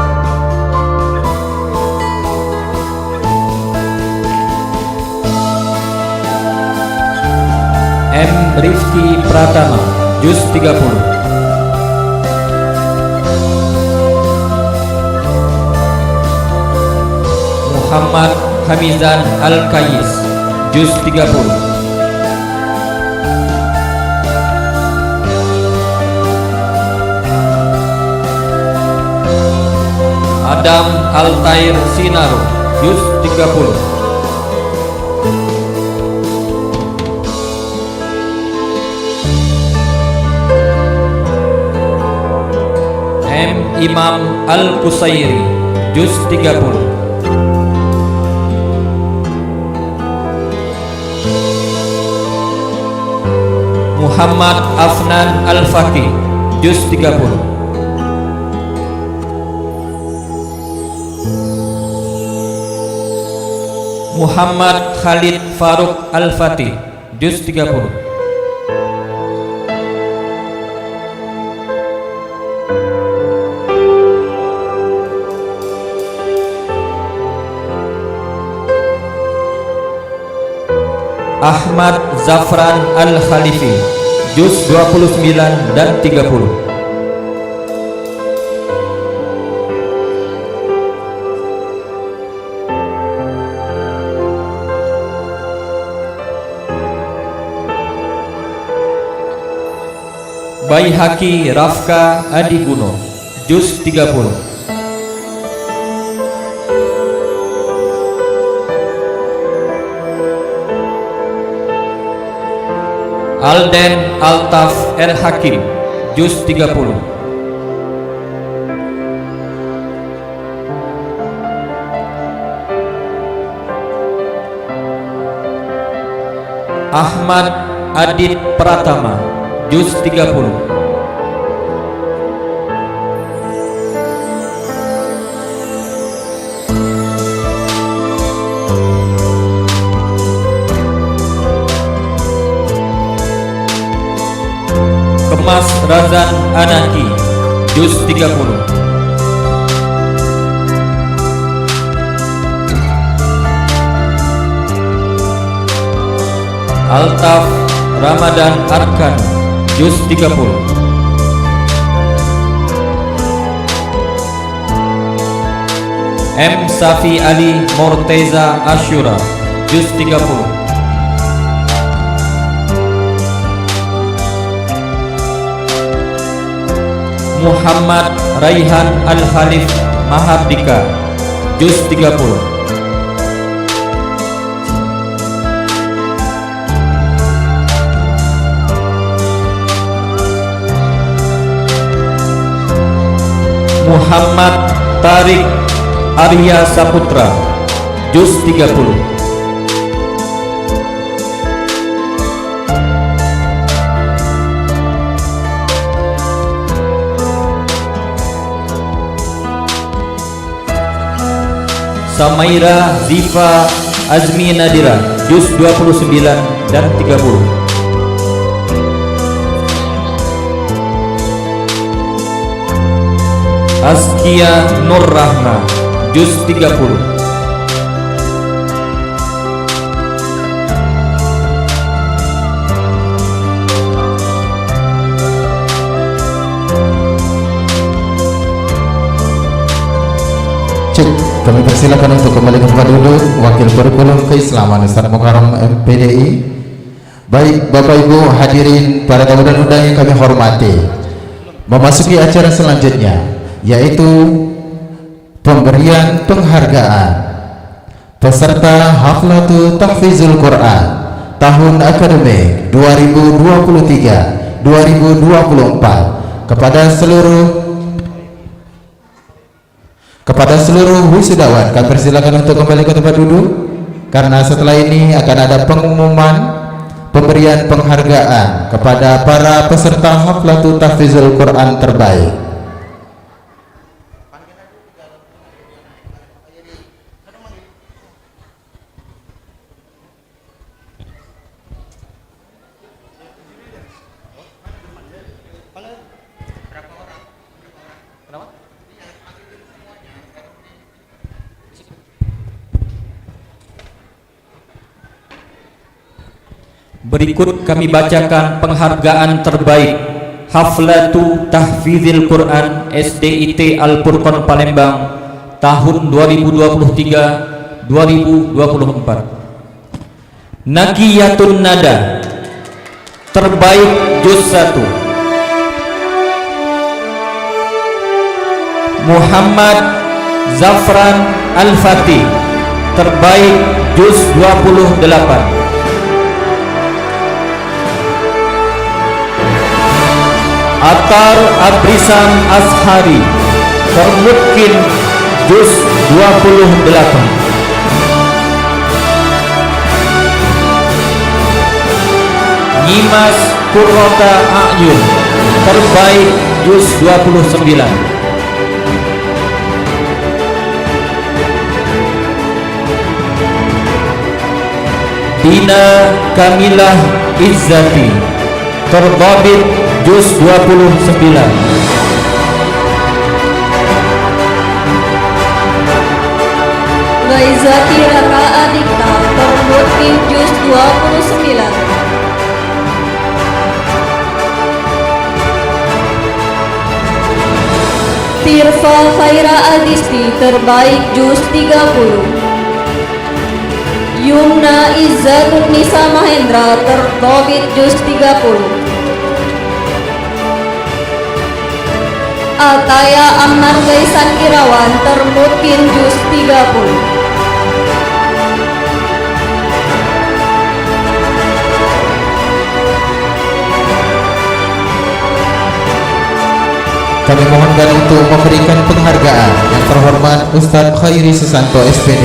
[SPEAKER 4] M. Rifki Pratama, juz 30. Muhammad Hamizan Al-Kayis, juz 30. Adam Altair Sinaro, juz 30. M. Imam Al-Qusairi, juz 30. Muhammad Afnan Al-Faqih, juz 30. Muhammad Khalid Faruk Al-Fatih, juz 30. Ahmad Zafran Al-Khalifi, juz 29 dan 30. Baihaqi Rafka Adi Guno, juz 30. Alden Altaf R. Hakim, juz 30. Ahmad Adit Pratama, juz 30. Kemas Razan Anaki, juz 30. Altaf Ramadan Arkan, juz 30. M. Safi Ali Morteza Ashura, juz 30. Muhammad Raihan Al-Khalif Mahardika, juz 30. Muhammad Tarik Arya Saputra, juz 30. Samaira Zifa Azmi Nadira, juz 29 dan 30. Askia Nur Rahma, juz 30.
[SPEAKER 2] Cuk, kami persilakan untuk kembali ke tempat duduk. Wakil Kurikulum Keislaman Ustaz Mukarram MPDI. Baik Bapak Ibu hadirin para tamu dan undangan yang kami hormati, memasuki acara selanjutnya, yaitu pemberian penghargaan peserta Haflatu Tahfizul Quran tahun akademik 2023-2024 kepada seluruh wisudawan. Kami persilakan untuk kembali ke tempat duduk, karena setelah ini akan ada pengumuman pemberian penghargaan kepada para peserta Haflatu Tahfizul Quran terbaik.
[SPEAKER 4] Berikut kami bacakan penghargaan terbaik Haflatu Tahfidzil Quran SDIT Al-Furqon Palembang tahun 2023-2024. Nakiyatun Nada terbaik juz 1. Muhammad Zafran Al-Fatih terbaik juz 28. Atar Abrisam Ashari termutkin juz 28. Nyimas Kurrota A'yun terbaik juz 29. Dina Kamilah Izzati terdhabit juz 29.
[SPEAKER 3] Raizati Raka Adikta termutkin juz 29. Tirfa Khaira Adisti terbaik juz 30. Yumna Izzatun Nisa Mahendra tertobit juz 30. Ataya Ammar Gaisan Irawan termutkin juz 30.
[SPEAKER 2] Kami mohonkan untuk memberikan penghargaan yang terhormat Ustadz Khairi Susanto SPD.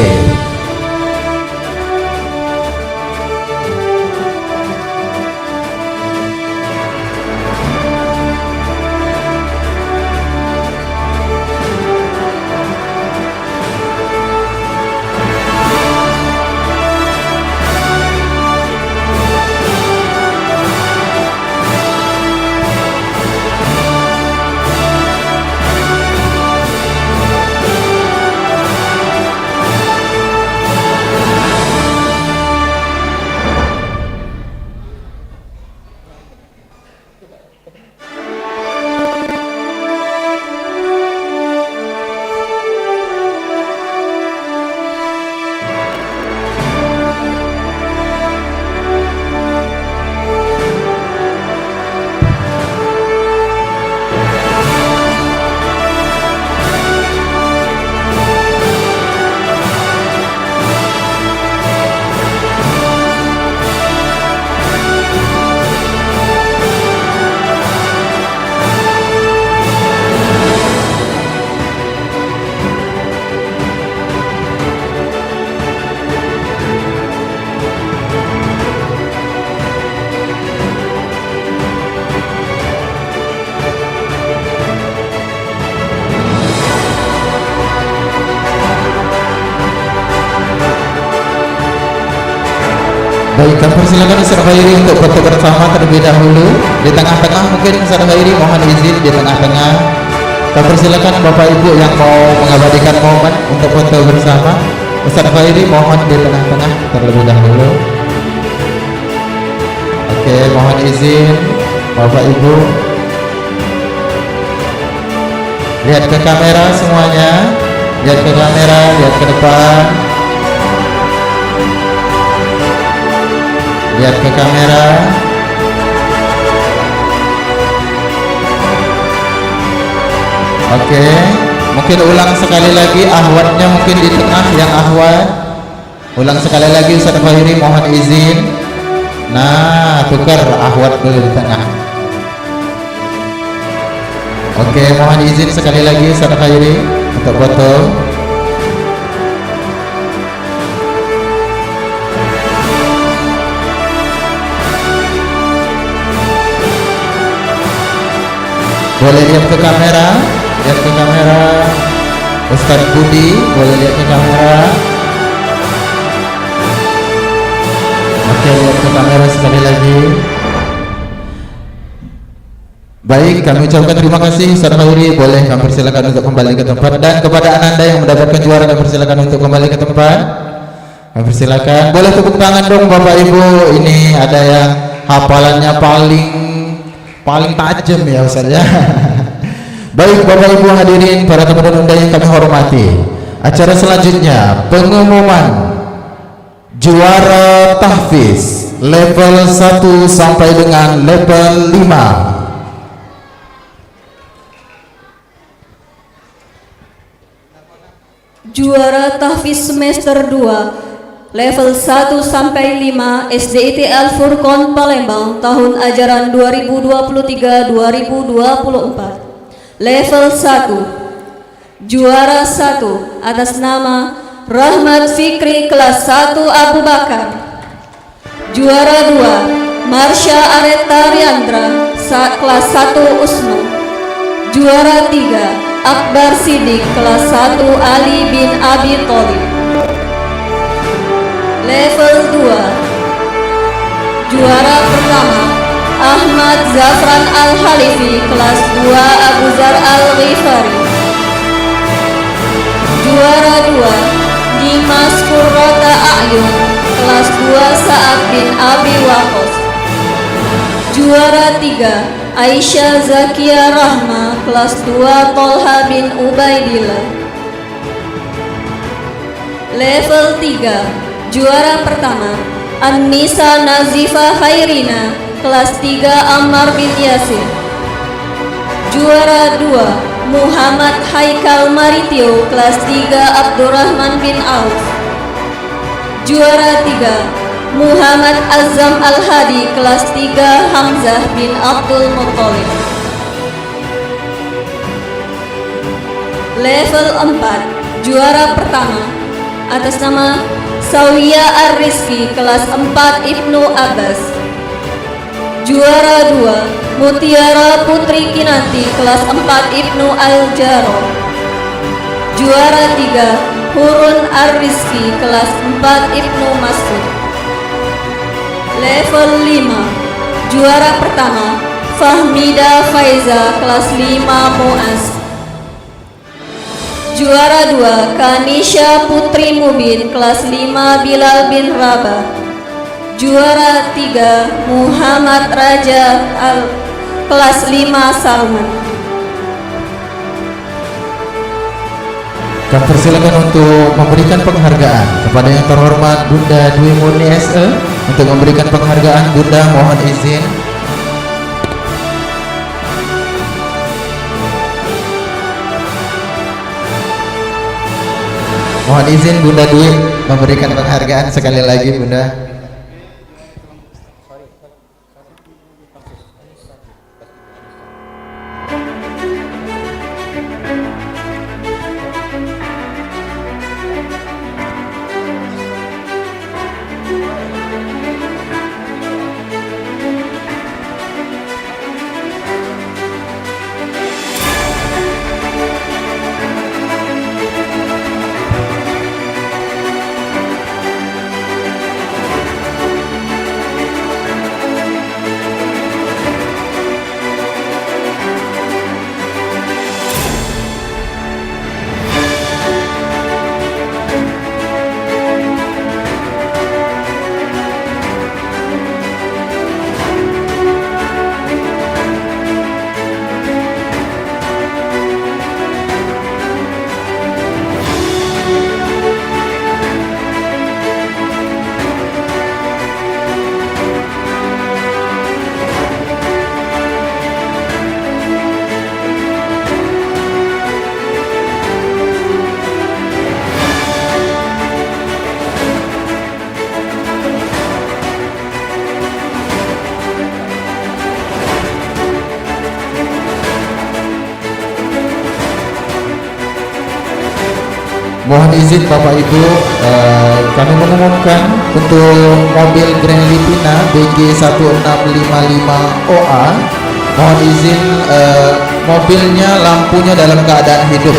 [SPEAKER 2] Baik, kami persilakan Ustaz Khairi untuk foto bersama terlebih dahulu. Di tengah-tengah mungkin Ustaz Khairi mohon izin di tengah-tengah. Kami persilakan Bapak Ibu yang mau mengabadikan momen untuk foto bersama. Ustaz Khairi mohon di tengah-tengah terlebih dahulu. Oke, mohon izin Bapak Ibu. Lihat ke kamera semuanya. Lihat ke kamera, lihat ke depan. Lihat ke kamera. Oke, mungkin ulang sekali lagi ahwatnya, mungkin di tengah yang ahwat. Ulang sekali lagi Ustaz Khairi mohon izin. Nah, tukar ahwat dulu di tengah. Oke, mohon izin sekali lagi Ustaz Khairi untuk foto. Boleh lihat ke kamera, lihat ke kamera. Ustaz Budi boleh lihat ke kamera. Oke, lihat ke kamera sekali lagi. Baik, kami ucapkan terima kasih Ustaz Khairi. Boleh kami persilakan untuk kembali ke tempat. Dan kepada Ananda yang mendapatkan juara, kami persilakan untuk kembali ke tempat. Kami persilakan. Boleh tepuk tangan dong Bapak Ibu. Ini ada yang hafalannya paling tajam ya Ustaz ya. Baik Bapak Ibu hadirin para teman undangan yang kami hormati. Acara selanjutnya pengumuman juara tahfiz level 1 sampai dengan level 5.
[SPEAKER 3] Juara tahfiz semester 2 level 1 sampai 5 SDIT Al Furqon Palembang tahun ajaran 2023-2024. Level 1. Juara 1 atas nama Rahmat Fikri kelas 1 Abu Bakar. Juara 2 Marsha Areta Riandra kelas 1 Usman. Juara 3 Akbar Sidik kelas 1 Ali bin Abi Thalib. Level 2. Juara pertama Ahmad Zafran Al-Halifi kelas 2 Abu Zar Al-Ghifari. Juara 2 Dimas Qurrata A'yun kelas 2 Sa'ad bin Abi Waqqas. Juara 3 Aisyah Zakia Rahma kelas 2 Tolha bin Ubaidillah. Level 3 Juara pertama An-Nisa Nazifa Khairina kelas 3 Ammar bin Yasir. Juara 2 Muhammad Haikal Maritio kelas 3 Abdurrahman bin Auf. Juara 3 Muhammad Azam Al-Hadi kelas 3 Hamzah bin Abdul Muttalib. Level 4 Juara pertama atas nama Sawiya Ar-Rizki kelas 4 Ibnu Abbas. Juara 2 Mutiara Putri Kinanti kelas 4 Ibnu Al-Jaro. Juara 3 Hurun Ar-Rizki kelas 4 Ibnu Mas'ud. Level 5 Juara pertama Fahmida Faiza kelas 5 Muas. Juara 2 Kanisha Putri Mubin kelas 5 Bilal bin Rabah. Juara 3 Muhammad Raja kelas 5 Salman.
[SPEAKER 2] Kami persilakan untuk memberikan penghargaan kepada yang terhormat Bunda Dwi Murni SE. Untuk memberikan penghargaan Bunda mohon izin. Mohon izin Bunda Dwi memberikan penghargaan sekali lagi Bunda. Mohon izin Bapak Ibu, kami mengumumkan untuk mobil Grand Livina BG 1655OA. Mohon izin mobilnya lampunya dalam keadaan hidup.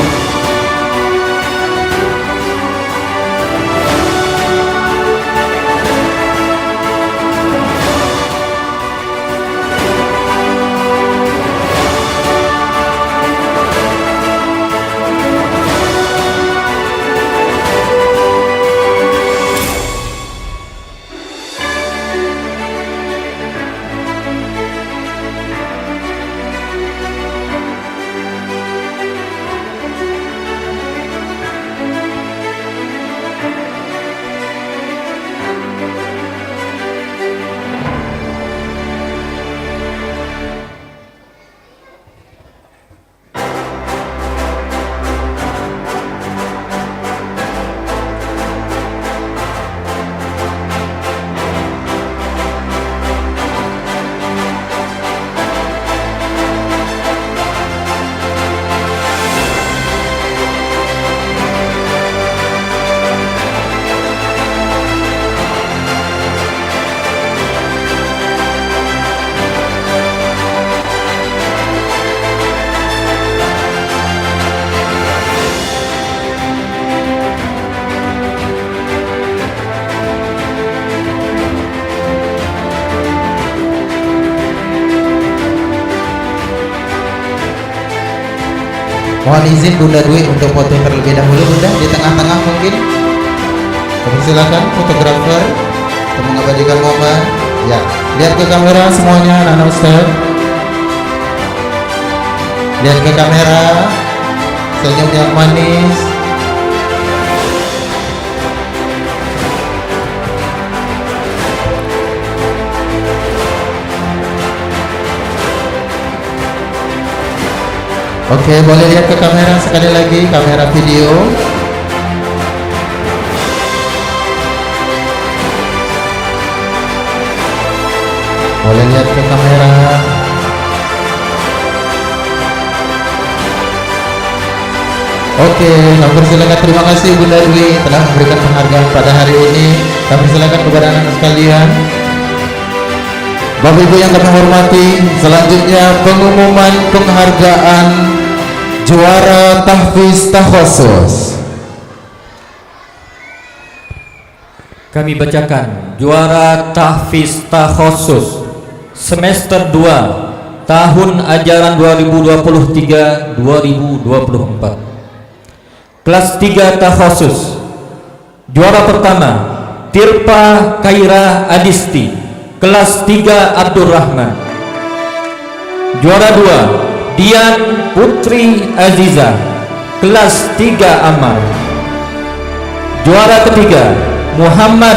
[SPEAKER 2] Mohon izin Bunda Dwi untuk foto terlebih dahulu Bunda, di tengah-tengah mungkin. Silakan fotografer untuk mengabadikan momen. Ya, lihat ke kamera semuanya anak-anak Ustaz. Lihat ke kamera, senyum yang manis. Oke, boleh lihat ke kamera sekali lagi, kamera video. Boleh lihat ke kamera. Oke, kami persilakan, terima kasih Bunda Dwi telah memberikan penghargaan pada hari ini. Kami persilakan kepada anak sekalian. Bapak Ibu yang kami hormati, selanjutnya pengumuman penghargaan juara tahfiz takhusus.
[SPEAKER 4] Kami bacakan juara tahfiz takhusus semester 2 tahun ajaran 2023-2024. Kelas 3 takhusus. Juara pertama Tirpa Kaira Adisti, kelas 3 Abdurrahman. Juara 2 Dian Putri Aziza, kelas 3 Amal. Juara ketiga Muhammad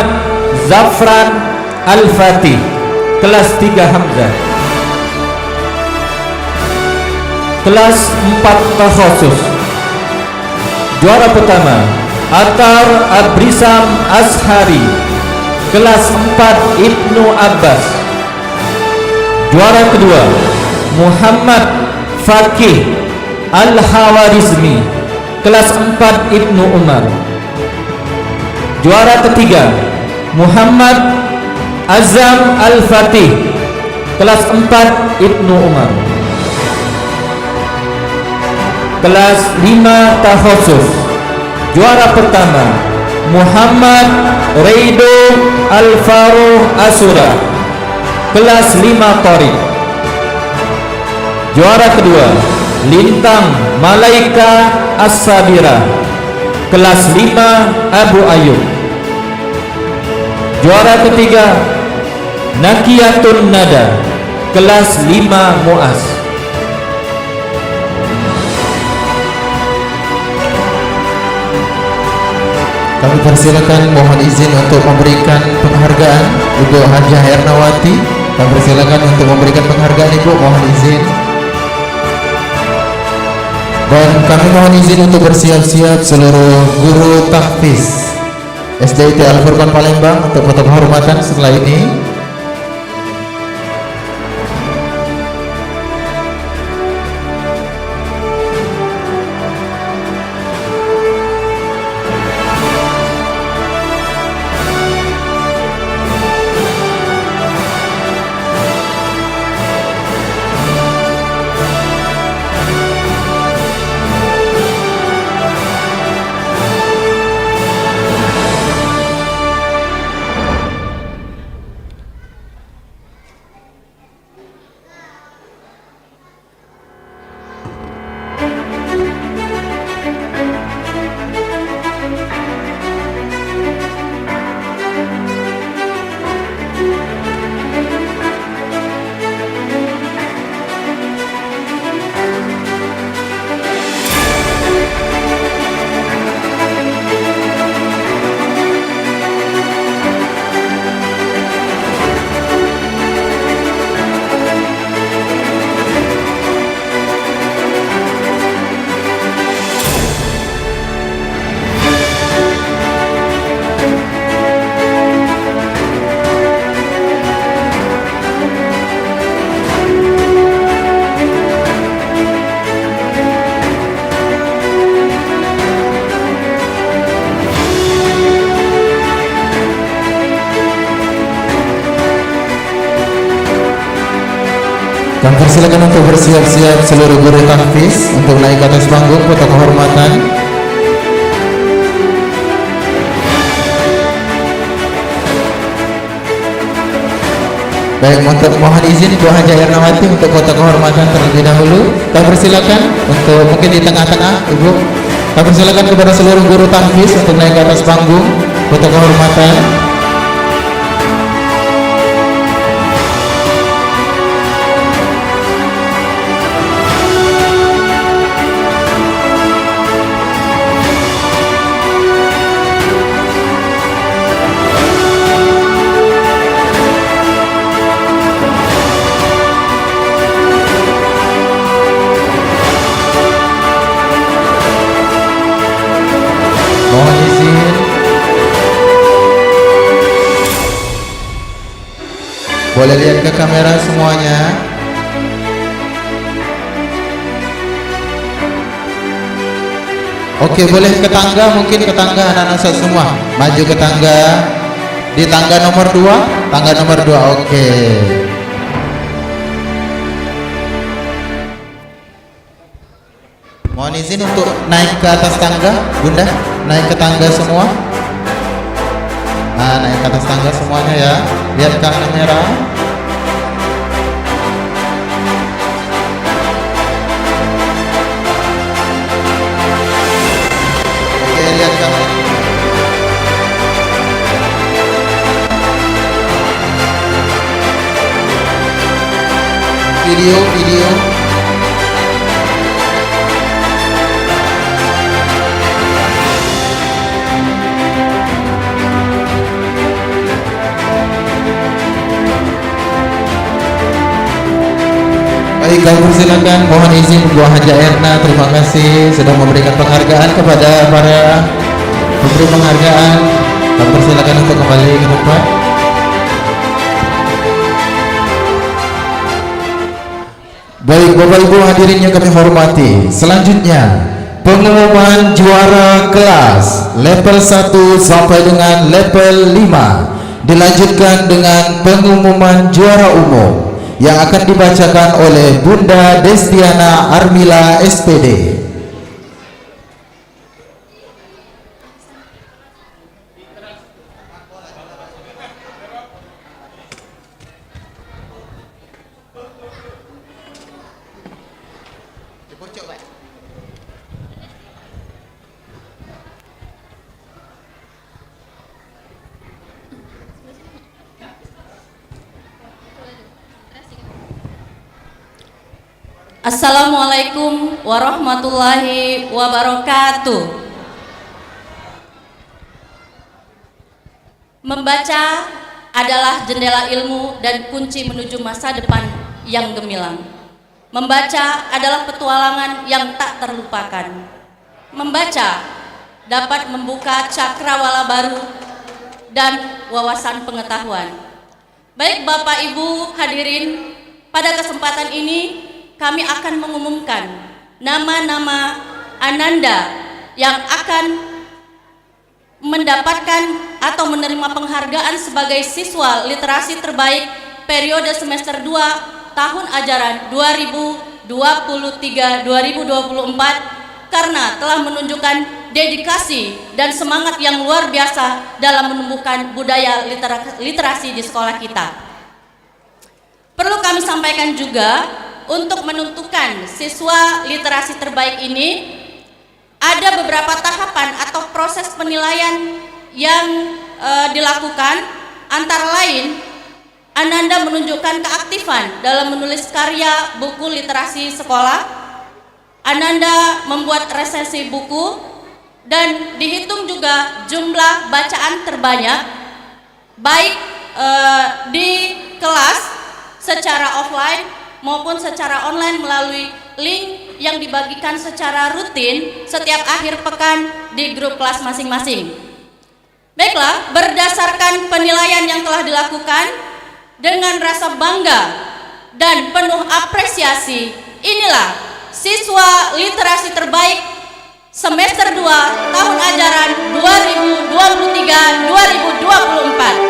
[SPEAKER 4] Zafran Al-Fatih, kelas 3 Hamzah. Kelas 4 takhusus. Juara pertama Atar Abrisam Ashari, kelas 4 Ibnu Abbas. Juara kedua Muhammad Fakih Al-Hawarizmi, kelas 4 Ibnu Umar. Juara ketiga Muhammad Azam Al-Fatih, kelas 4 Ibnu Umar. Kelas 5 takhusus. Juara pertama Muhammad Reido Al-Faruh Asura, kelas 5 Torik. Juara kedua Lintang Malaika As-Sabira, kelas 5 Abu Ayub. Juara ketiga Nakiyatun Nada, kelas 5 Muaz.
[SPEAKER 2] Kami persilakan, mohon izin untuk memberikan penghargaan Ibu Hajah Ernawati. Kami persilakan untuk memberikan penghargaan Ibu, mohon izin. Dan kami mohon izin untuk bersiap-siap seluruh guru tahfiz SDIT Al-Furqan Palembang untuk foto kehormatan setelah ini. Kami persilakan untuk bersiap-siap seluruh guru tahfiz untuk naik ke atas panggung foto kehormatan. Baik, mohon izin Bu Haja Ernawati untuk foto kehormatan terlebih dahulu. Kami persilakan untuk mungkin di tengah-tengah Ibu. Kami persilakan kepada seluruh guru tahfiz untuk naik ke atas panggung foto kehormatan. Mohon izin. Boleh lihat ke kamera semuanya. Oke, boleh ke tangga, mungkin ke tangga anak-anak semua. Maju ke tangga. Di tangga nomor 2, tangga nomor 2. Oke. Mohon izin untuk naik ke atas tangga, Bunda. Naik ke tangga semua. Nah, naik ke atas tangga semuanya ya. Lihat ke kamera. Oke, lihat kamera. Video. Baik, kami persilakan, mohon izin Bu Haja Erna, terima kasih sudah memberikan penghargaan kepada para pemberi penghargaan. Kami persilakan untuk kembali ke tempat. Baik, Bapak Ibu hadirin yang kami hormati, selanjutnya pengumuman juara kelas level 1 sampai dengan level 5 dilanjutkan dengan pengumuman juara umum yang akan dibacakan oleh Bunda Destiana Armila SPD.
[SPEAKER 3] Assalamualaikum warahmatullahi wabarakatuh. Membaca adalah jendela ilmu dan kunci menuju masa depan yang gemilang. Membaca adalah petualangan yang tak terlupakan. Membaca dapat membuka cakrawala baru dan wawasan pengetahuan. Baik Bapak Ibu hadirin, pada kesempatan ini kami akan mengumumkan nama-nama Ananda yang akan mendapatkan atau menerima penghargaan sebagai siswa literasi terbaik periode semester 2 tahun ajaran 2023-2024 karena telah menunjukkan dedikasi dan semangat yang luar biasa dalam menumbuhkan budaya literasi di sekolah kita. Perlu kami sampaikan juga, untuk menentukan siswa literasi terbaik ini ada beberapa tahapan atau proses penilaian yang dilakukan, antara lain Ananda menunjukkan keaktifan dalam menulis karya buku literasi sekolah, Ananda membuat resensi buku, dan dihitung juga jumlah bacaan terbanyak baik di kelas secara offline maupun secara online melalui link yang dibagikan secara rutin setiap akhir pekan di grup kelas masing-masing. Baiklah, berdasarkan penilaian yang telah dilakukan, dengan rasa bangga dan penuh apresiasi, inilah siswa literasi terbaik semester 2 tahun ajaran 2023-2024.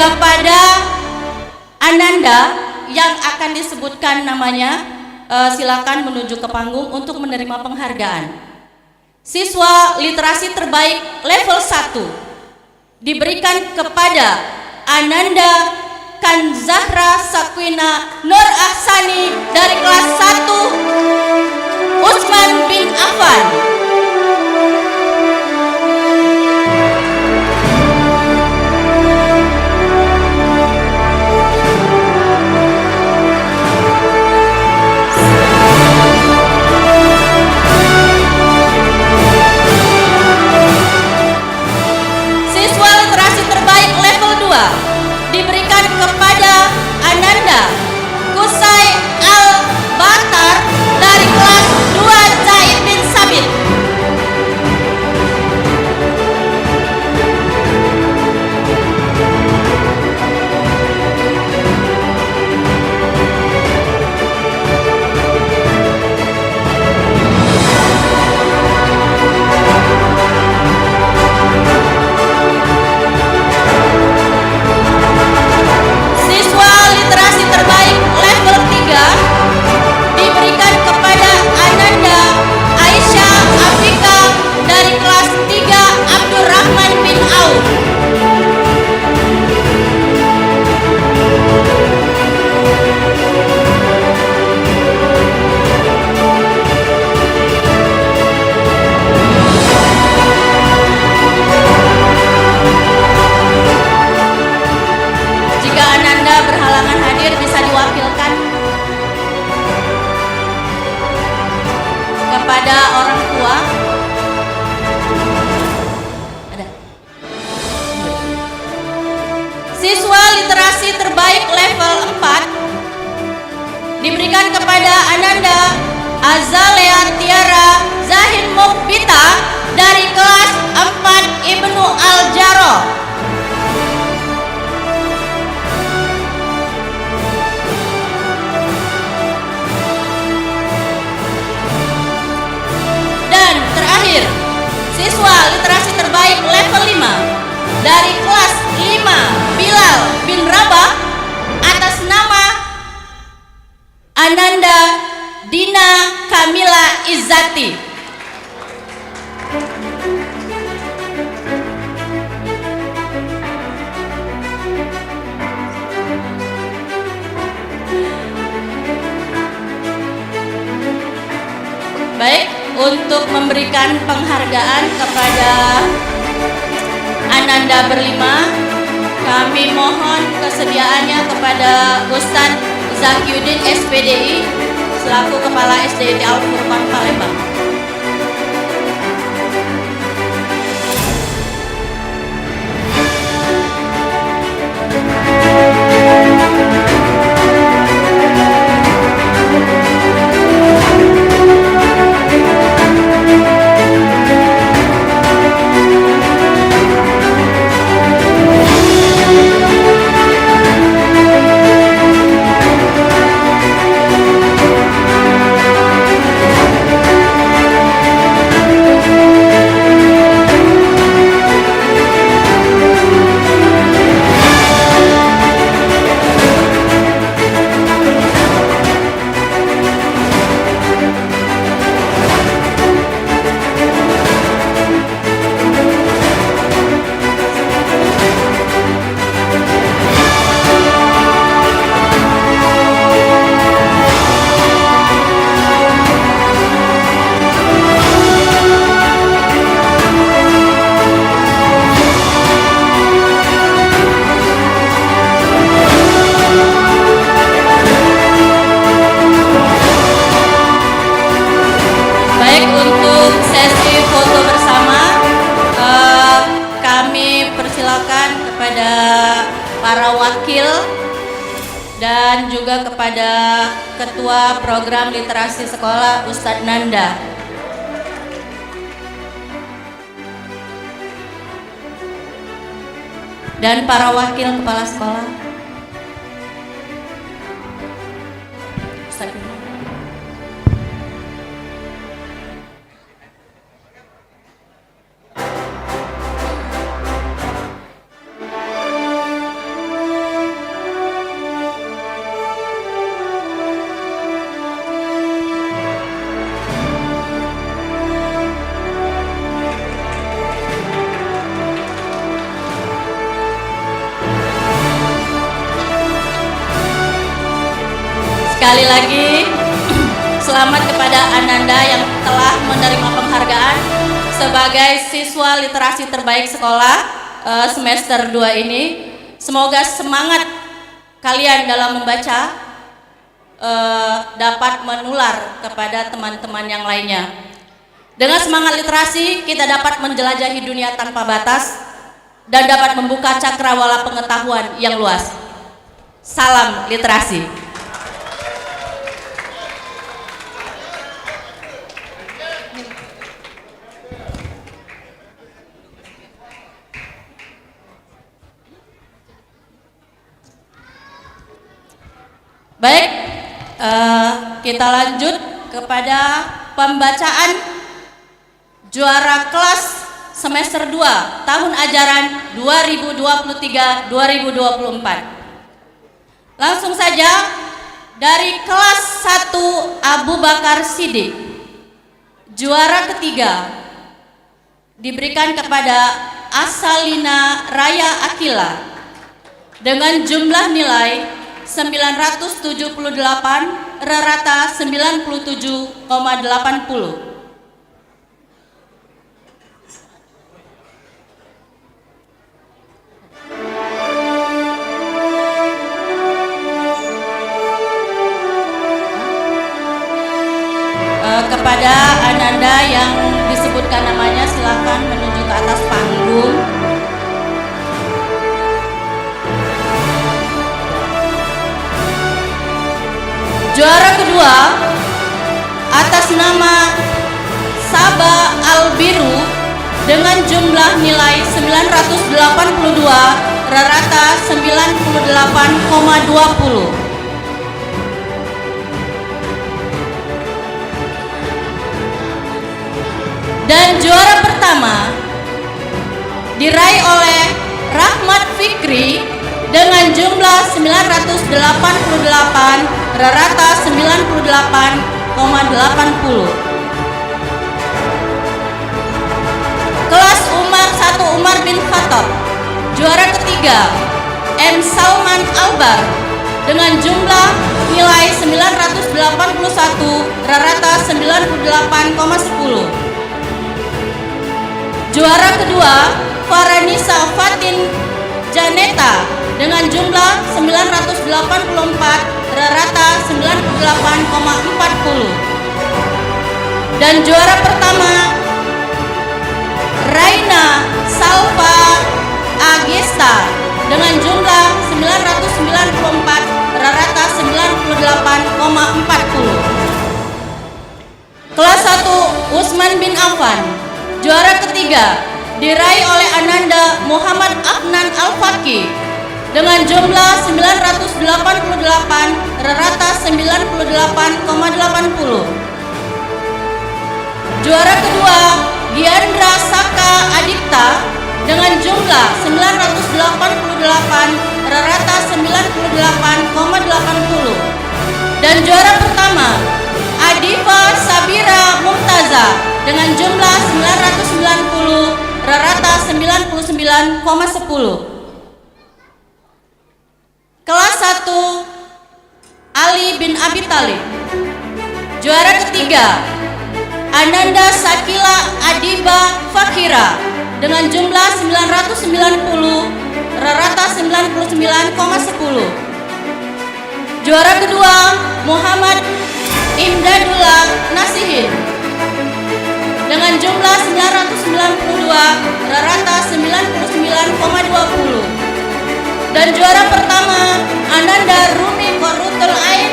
[SPEAKER 3] Kepada Ananda yang akan disebutkan namanya, silakan menuju ke panggung untuk menerima penghargaan. Siswa literasi terbaik level 1 diberikan kepada Ananda Kanzahra Sakwina Nur Ahsani dari kelas 1 Utsman bin Affan. Siswa literasi terbaik level 2 diberikan kepada Ananda Kusai Al-Batar dari kelas 2 Zaid bin Sabit. Siswa literasi terbaik level 3 diberikan kepada Ananda Aisyah Afika dari kelas 3 Abdurrahman bin Auf. Jika Ananda berhalangan hadir bisa diwakilkan kepada orang tua. Ada. Siswa literasi terbaik level 4 diberikan kepada Ananda Azalea Tiara Zahin Mukbita dari kelas 4 Ibnu Al-Jaro. Dan terakhir, siswa literasi terbaik level 5 dari kelas 5 Bilal bin Rabah atas nama Ananda Dina Kamila Izzati. Baik, untuk memberikan penghargaan kepada Ananda berlima, kami mohon kesediaannya kepada Ustadz Zakyuddin SPDI selaku Kepala SDIT Al-Furqan Palembang. para wakil dan juga kepada Ketua Program Literasi Sekolah Ustadz Nanda. Dan para wakil kepala sekolah. Ustadz.
[SPEAKER 7] Sekali lagi, selamat kepada Ananda yang telah menerima penghargaan sebagai siswa literasi terbaik sekolah semester 2 ini. Semoga semangat kalian dalam membaca dapat menular kepada teman-teman yang lainnya. Dengan semangat literasi, kita dapat menjelajahi dunia tanpa batas dan dapat membuka cakrawala pengetahuan yang luas. Salam literasi. Baik, kita lanjut kepada pembacaan juara kelas semester 2 tahun ajaran 2023-2024. Langsung saja dari kelas 1 Abu Bakar Siddiq, juara ketiga diberikan kepada Asalina Raya Akila dengan jumlah nilai 978 rata 97,80. Kepada Ananda yang disebutkan namanya, silakan menuju ke atas panggung. Juara kedua atas nama Saba Albiru dengan jumlah nilai 982 rata 98,20. Dan juara pertama diraih oleh Rahmat Fikri dengan jumlah 988 rata 98,80. Kelas Umar bin Khattab, juara ketiga M. Salman Albar dengan jumlah nilai 981 rata 98,10. Juara kedua Faranisa Fatin Janeta dengan jumlah 984 rata 98,40. Dan juara pertama Raina Salva Agesta dengan jumlah 994 rata 98,40. Kelas 1 Usman bin Affan, juara ketiga diraih oleh Ananda Muhammad Afnan Al-Faqih dengan jumlah 988 rata 98,80. Juara kedua Giandra Saka Adipta dengan jumlah 988 rata 98,80. Dan juara pertama Adifa Sabira Mumtaza dengan jumlah 990 rata 99,10. Kelas 1 Ali bin Abi Thalib, juara ketiga Ananda Sakila Adiba Fakira dengan jumlah 990 rata 99,10. Juara kedua Muhammad Imdadullah Nasihin dengan jumlah 992 rata 99,20. Dan juara pertama Ananda Rumi Korutul Ain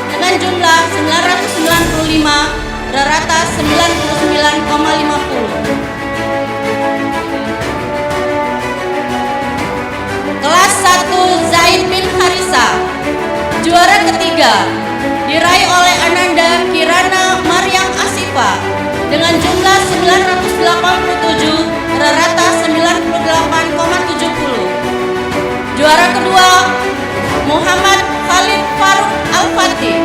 [SPEAKER 7] dengan jumlah 995 rata 99,50. Kelas 1 Zaid bin Harisa, juara ketiga diraih oleh Ananda Kirana Maryam Asifa dengan jumlah 987 rata 98,70. Juara kedua Muhammad Khalid Faruk Al-Fatih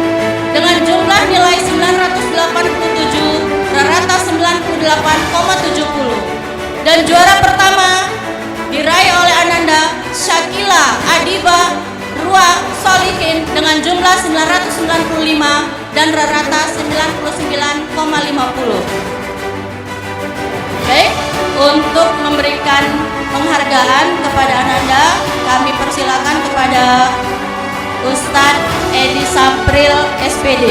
[SPEAKER 7] dengan jumlah nilai 987 rata 98,70. Dan juara pertama diraih oleh Ananda Syakila Adiba Rua Solihin dengan jumlah 990 dan rata 99,50. Baik, untuk memberikan penghargaan kepada Ananda, kami persilakan kepada Ustadz Edi Sapril SPD.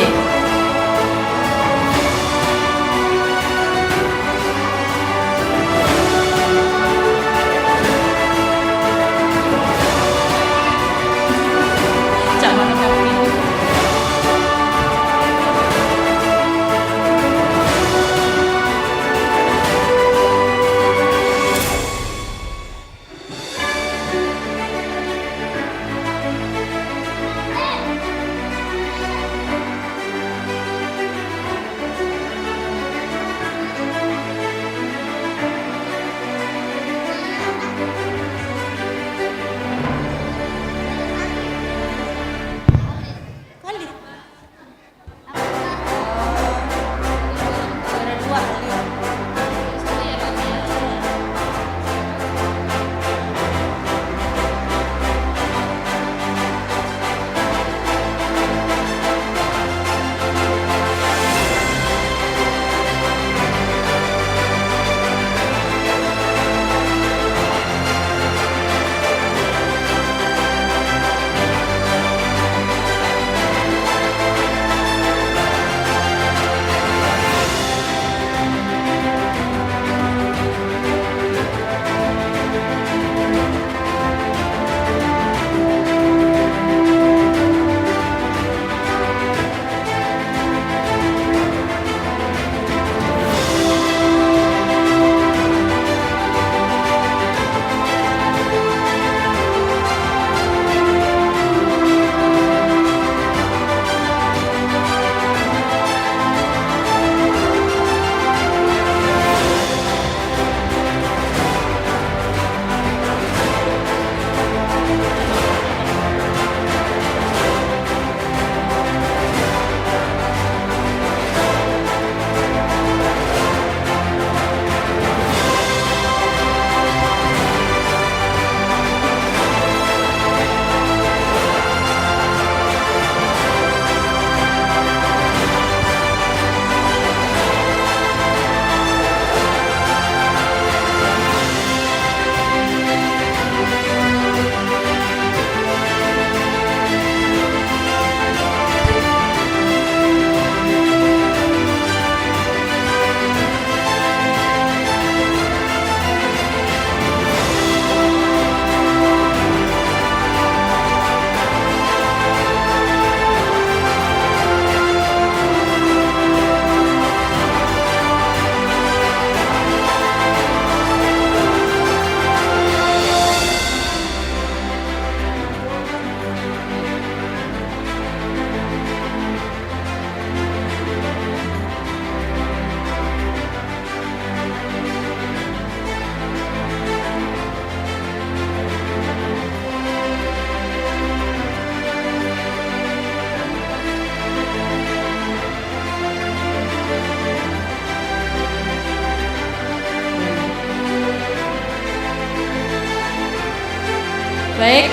[SPEAKER 7] Baik,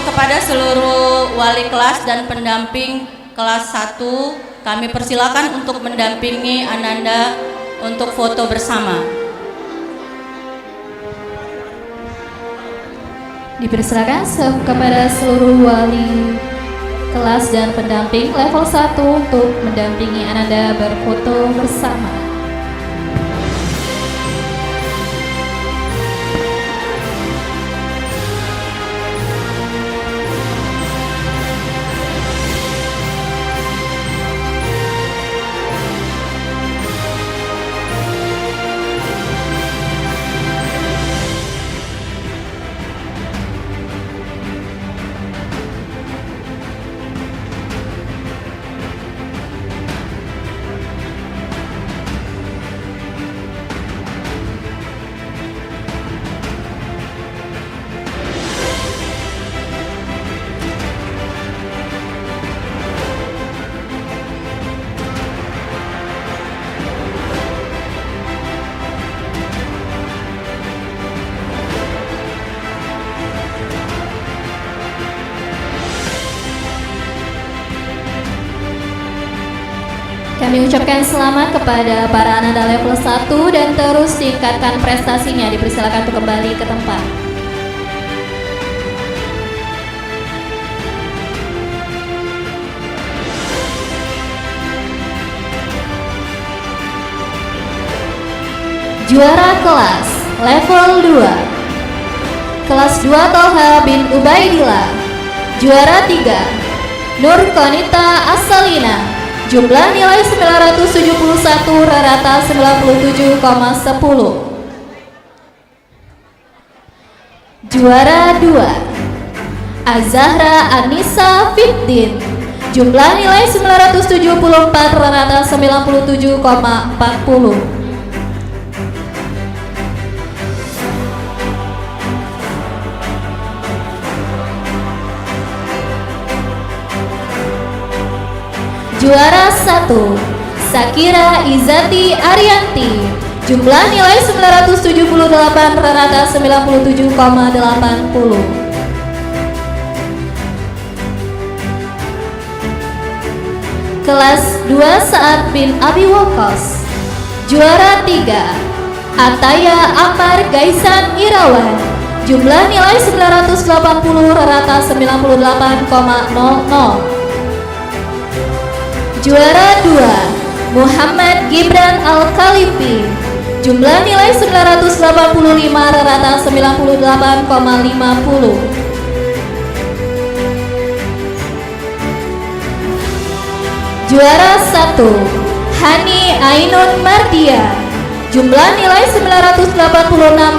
[SPEAKER 7] kepada seluruh wali kelas dan pendamping kelas 1, kami persilakan untuk mendampingi Ananda untuk foto bersama.
[SPEAKER 3] Dipersilakan kepada seluruh wali kelas dan pendamping level 1 untuk mendampingi Ananda berfoto bersama. Kami ucapkan selamat kepada para ananda level 1 dan terus tingkatkan prestasinya. Dipersilakan untuk kembali ke tempat. Juara kelas level 2 kelas 2 Tolha bin Ubaidillah. Juara 3 Nur Konita Asalina. Jumlah nilai 971 rata 97,10. Juara 2 Azahra Anissa Fiddin. Jumlah nilai 974 rata 97,40. Juara 1 Sakira Izati Arianti. Jumlah nilai 978 rata 97,80. Kelas 2 Sa'ad bin Abi Waqqas. Juara 3 Ataya Amar Gaisan Irawan. Jumlah nilai 980 rata 98,00. Juara 2 Muhammad Gibran Al-Khalifi. Jumlah nilai 985 rata 98,50. Juara 1 Hani Ainun Mardia. Jumlah nilai 986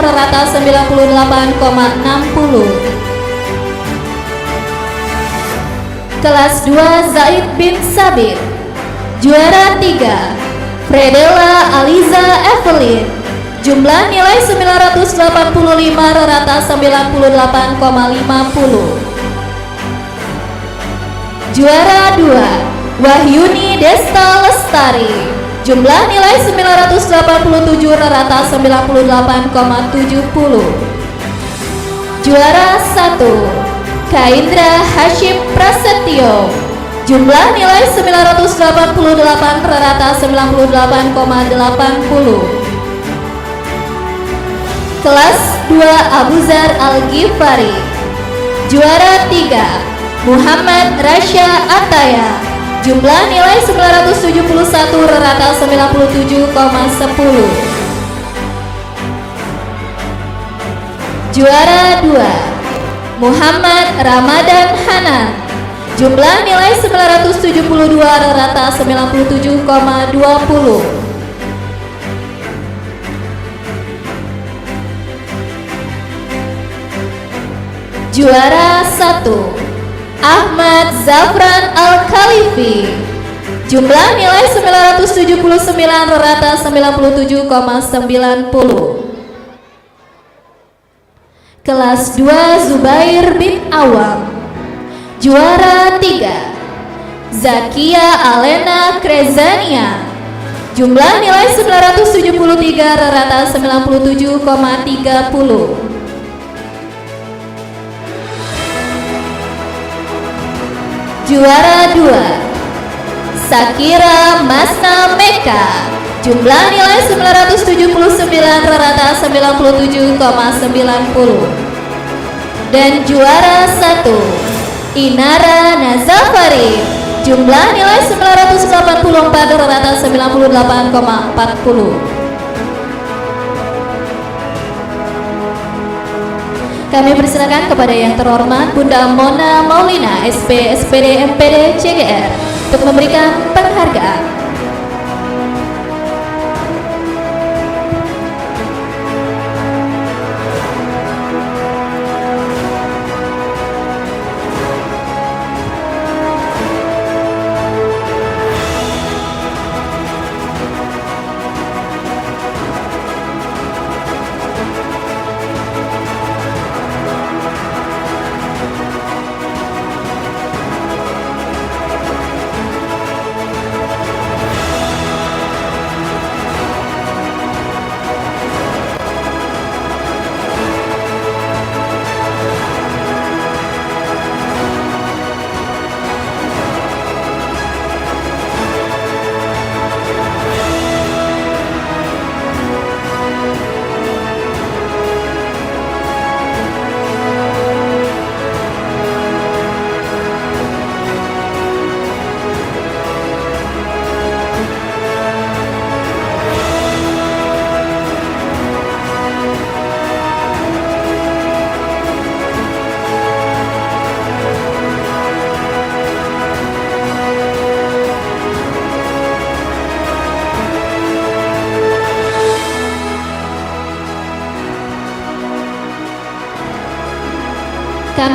[SPEAKER 3] rata 98,60. Kelas 2 Zaid bin Sabit. Juara 3 Fredela Aliza Evelyn. Jumlah nilai 985 rata 98,50. Juara 2 Wahyuni Desta Lestari. Jumlah nilai 987 rata 98,70. Juara 1 Kaindra Hashim Prasetyo. Jumlah nilai 988 rata 98,80. Kelas 2 Abuzar Al-Ghifari. Juara 3 Muhammad Rasya Ataya. Jumlah nilai 971 rata 97,10. Juara 2 Muhammad Ramadan Hanan. Jumlah nilai 972 rata 97,20. Juara 1 Ahmad Zafran Al-Khalifi. Jumlah nilai 979 rata 97,90. Kelas 2 Zubair bin Awam. Juara 3 Zakia Alena Krezania. Jumlah nilai 973 rata 97,30. Juara 2 Sakira Masna Meka. Jumlah nilai 979 rata 97,90. Dan juara 1 Inara Nazafari. Jumlah nilai 984 rata 98,40. Kami persilakan kepada yang terhormat Bunda Mona Maulina SP SPD MPD CGR untuk memberikan penghargaan.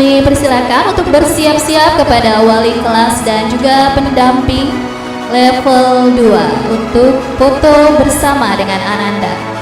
[SPEAKER 3] kami persilakan untuk bersiap-siap kepada wali kelas dan juga pendamping level 2 untuk foto bersama dengan Ananda.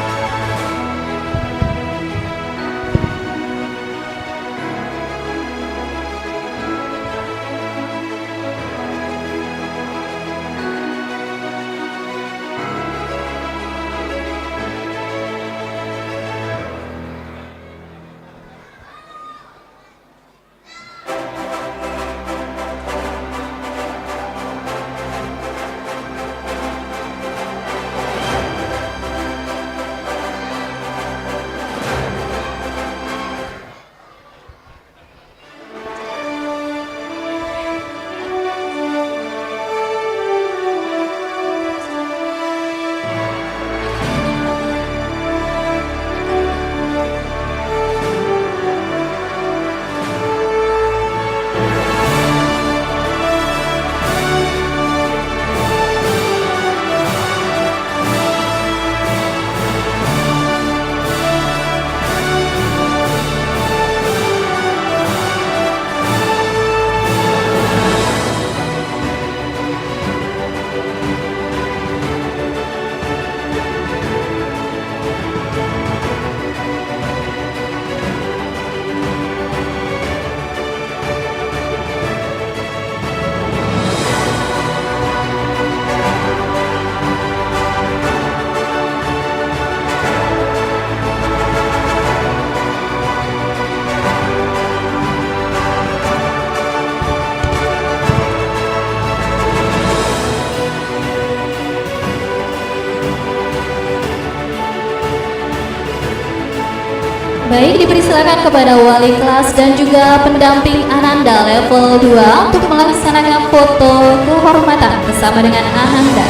[SPEAKER 3] Baik, dipersilakan kepada wali kelas dan juga pendamping Ananda level 2 untuk melaksanakan foto kehormatan bersama dengan Ananda.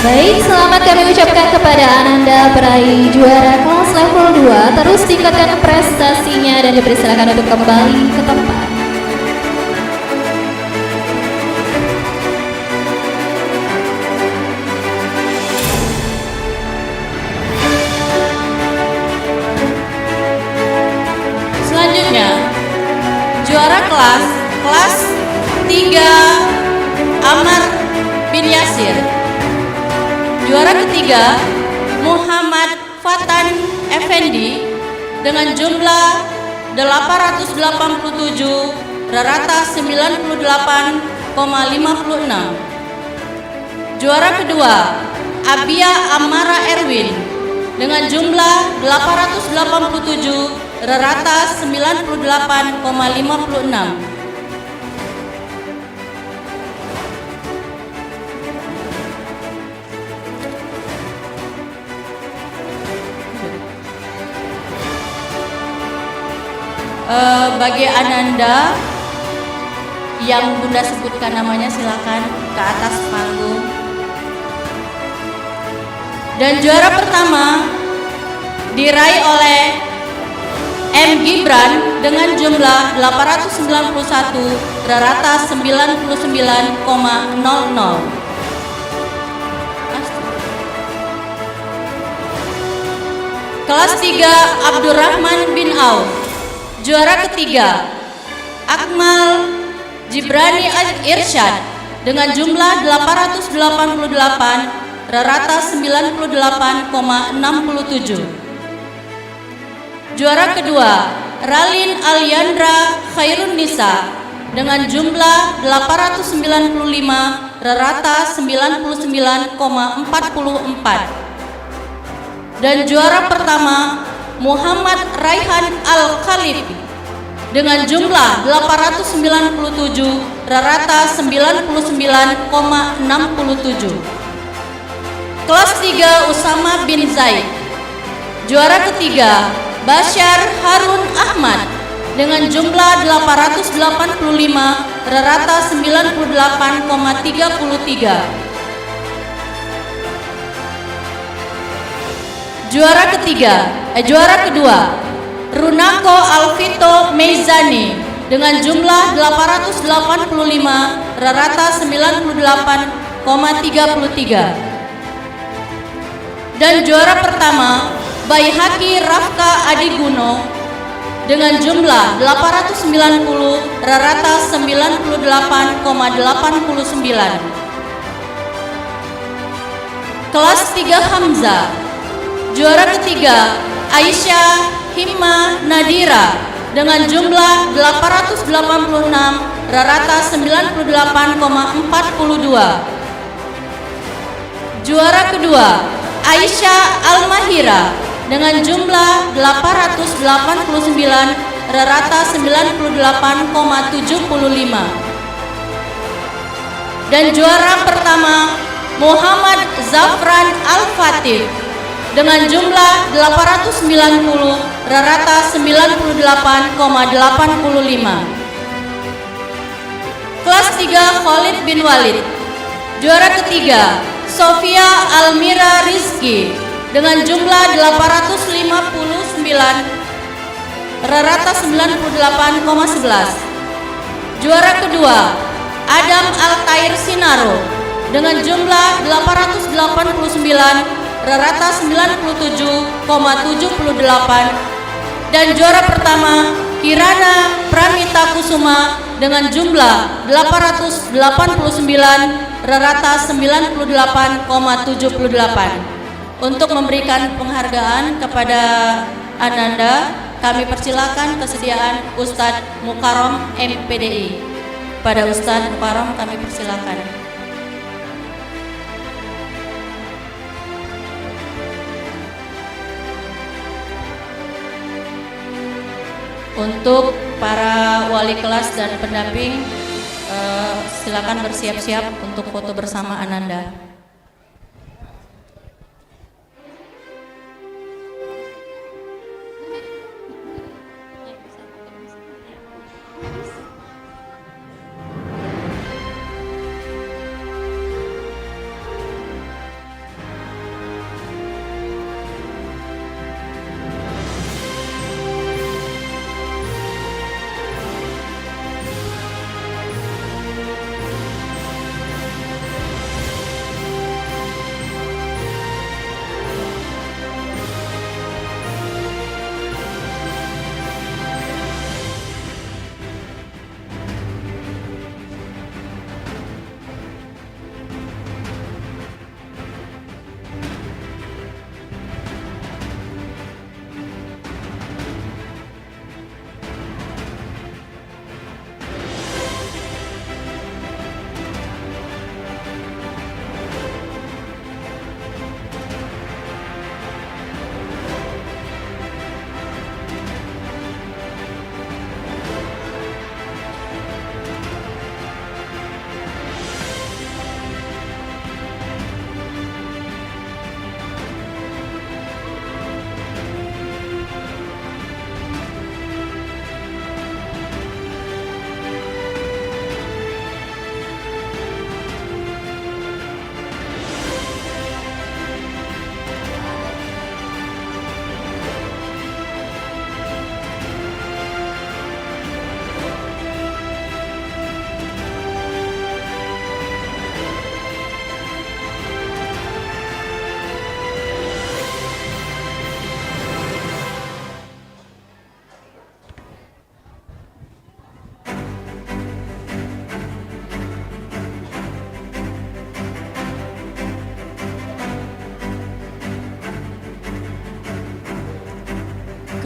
[SPEAKER 3] Baik, selamat kami ucapkan kepada Ananda peraih juara kelas level 2. Terus tingkatkan prestasinya dan dipersilakan untuk kembali ke tempat.
[SPEAKER 7] Selanjutnya, juara kelas 3 Amar bin Yasir. Juara ketiga Muhammad Fatan Effendi dengan jumlah 887 rata 98,56. Juara kedua Abia Amara Erwin dengan jumlah 887 rata 98,56. Bagi Ananda yang Bunda sebutkan namanya silakan ke atas panggung. Dan juara pertama diraih oleh M. Gibran dengan jumlah 891 rata 99,00. Kelas 3 Abdurrahman bin Auf. Juara ketiga Akmal Jibrani Irsyad dengan jumlah 888, rata 98,67. Juara kedua, Ralin Aliandra Khairun Nisa dengan jumlah 895, rata 99,44. Dan juara pertama, Muhammad Raihan Al-Khalifi dengan jumlah 897, rata 99,67. Kelas 3 Usama bin Zaid. Juara ketiga, Bashar Harun Ahmad dengan jumlah 885, rata 98,33. Juara kedua, Runako Alvito Meizani dengan jumlah 885, rata 98,33. Dan juara pertama, Baihaki Rafka Adiguno dengan jumlah 890, rata 98,89. Kelas 3 Hamzah. Juara ketiga, Aisyah Himma Nadira dengan jumlah 886, rata 98,42. Juara kedua, Aisyah Almahira dengan jumlah 889, rata 98,75. Dan juara pertama, Muhammad Zafran Al-Fatih dengan jumlah 890, rata 98,85. Kelas 3 Khalid bin Walid. Juara ketiga, Sofia Almira Rizki dengan jumlah 859, rata 98,11. Juara kedua, Adam Altair Sinaro dengan jumlah 889, rata 97,78. Dan juara pertama, Kirana Pramita Kusuma dengan jumlah 889, rata 98,78. Untuk memberikan penghargaan kepada Ananda, kami persilakan kesediaan Ustadz Mukarrom MPDI. Pada Ustadz Mukarrom kami persilakan. Untuk para wali kelas dan pendamping, silakan bersiap-siap untuk foto bersama Ananda.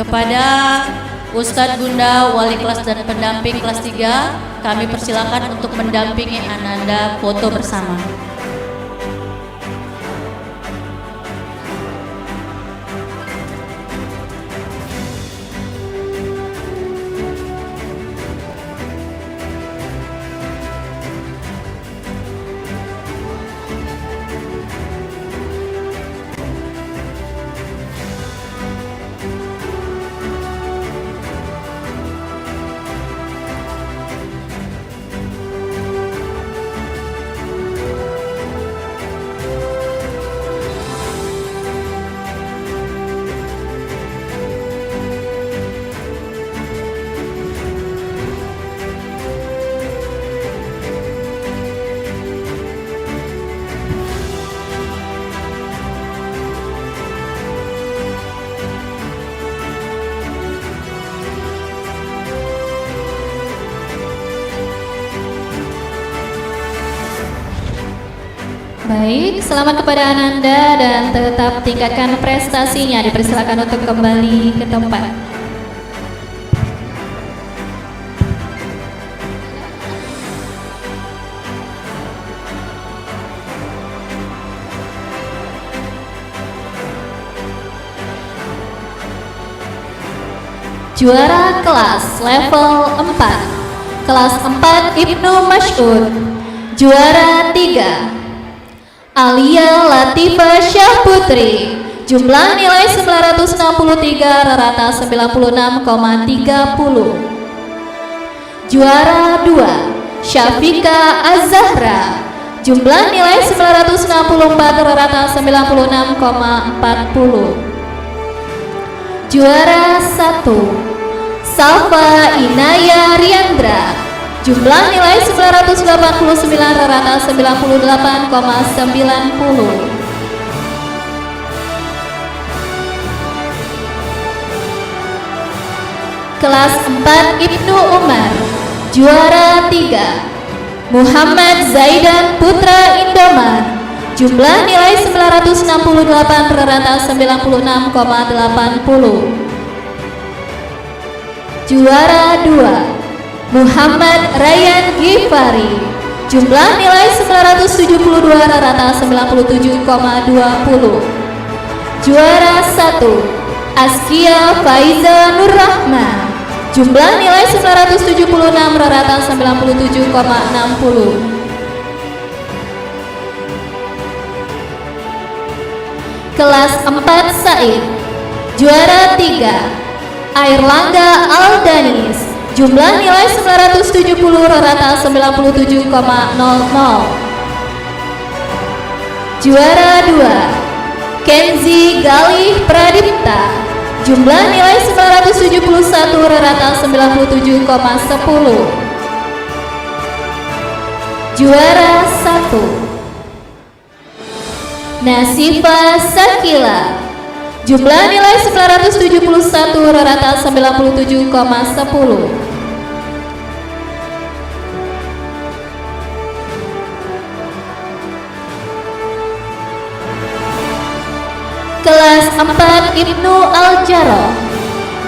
[SPEAKER 7] Kepada Ustadz Bunda, wali kelas dan pendamping kelas 3, kami persilakan untuk mendampingi Ananda foto bersama.
[SPEAKER 3] Baik, selamat kepada Ananda dan tetap tingkatkan prestasinya. Dipersilakan untuk kembali ke tempat. Juara kelas level 4, kelas 4 Ibnu Mas'ud. Juara 3 Alia Latifah Syah Putri, jumlah nilai 963, rata 96,30. Juara 2 Syafika Az-Zahra, jumlah nilai 964, rata 96,40. Juara 1 Salva Inaya Riandra, jumlah nilai 989, rata 98,90. Kelas 4 Ibnu Umar, juara 3 Muhammad Zaidan Putra Indomar, jumlah nilai 968, rata 96,80. Juara 2 Muhammad Rayyan Ghifari, jumlah nilai 972, rata 97,20. Juara 1 Askia Faiza Nurrahma, jumlah nilai 976, rata 97,60. Kelas 4 Said, juara 3 Airlangga Aldanis, jumlah nilai 970, rata 97,00. Juara 2 Kenzi Galih Pradipta, jumlah nilai 971, rata 97,10. Juara 1 Nasifa Sakila, jumlah nilai 971, rata 97,10. Kelas 4 Ibnu Al-Jarrah,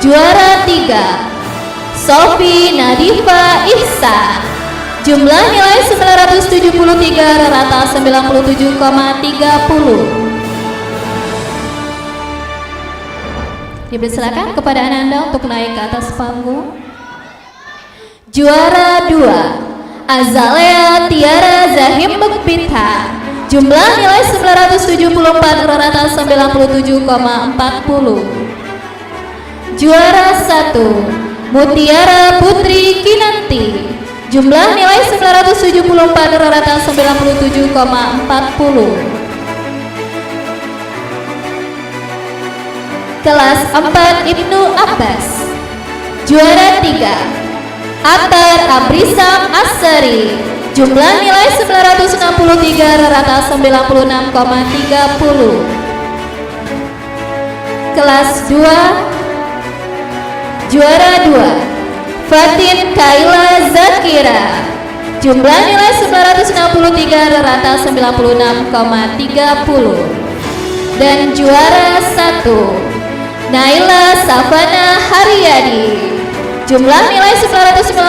[SPEAKER 3] juara 3 Sofi Nadifa Ihsan, jumlah nilai 973, rata 97,30. Dipersilakan kepada Ananda untuk naik ke atas panggung. Juara 2 Azalea Tiara Zahim Mukbitha, jumlah nilai 974, rata 97,40. Juara 1 Mutiara Putri Kinanti, jumlah nilai 974, rata 97,40. Kelas 4 Ibnu Abbas, juara 3 Atar Abrisam Asari, jumlah nilai 963, rata 96,30. Kelas 2 juara 2 Fatin Kaila Zakira, jumlah nilai 963, rata 96,30. Dan juara 1 Naila Safana Haryadi. Jumlah nilai 991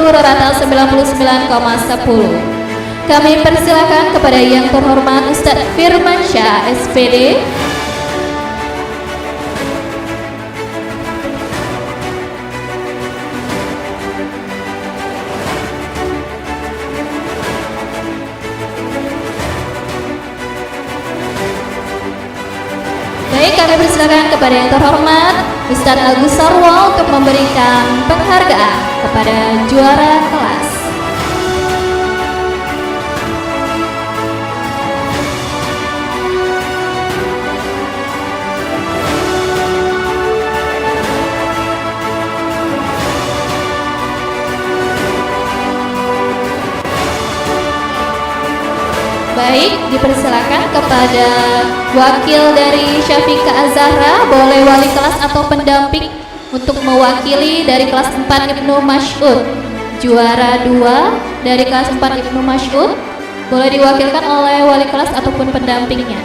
[SPEAKER 3] rata 99,10. Kami persilakan kepada yang terhormat Ustadz Firmansyah SPD. Baik, kami persilakan kepada yang terhormat Ustadz Agus Sarwo untuk memberikan penghargaan kepada juara kelas. Baik, dipersilakan kepada wakil dari Syafiqa Az-Zahra, boleh wali kelas atau pendamping untuk mewakili dari kelas 4 Ibnu Mas'ud. Juara 2 dari kelas 4 Ibnu Mas'ud boleh diwakilkan oleh wali kelas ataupun pendampingnya.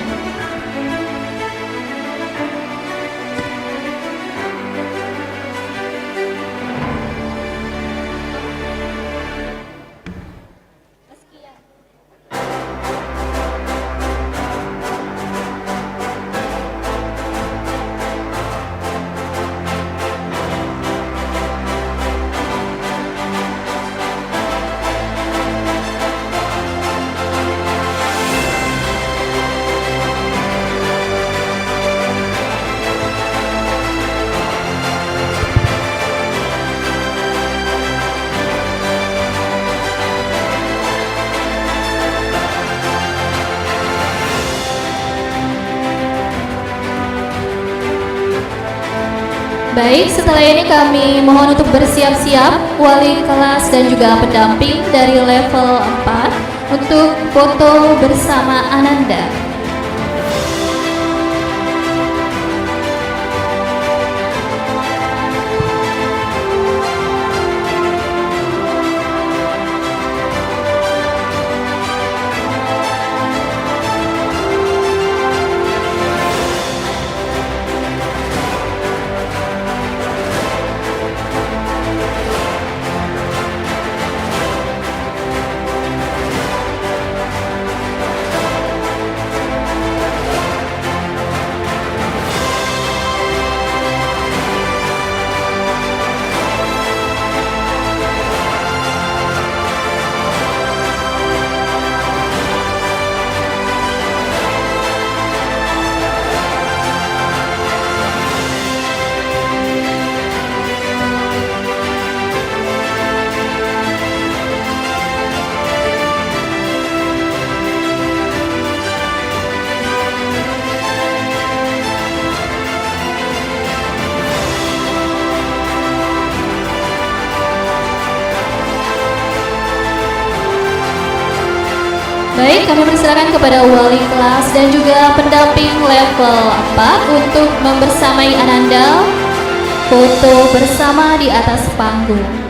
[SPEAKER 3] Baik, setelah ini kami mohon untuk bersiap-siap wali kelas dan juga pendamping dari level 4 untuk foto bersama Ananda. Baik, kami persilakan kepada wali kelas dan juga pendamping level 4 untuk membersamai Ananda foto bersama di atas panggung.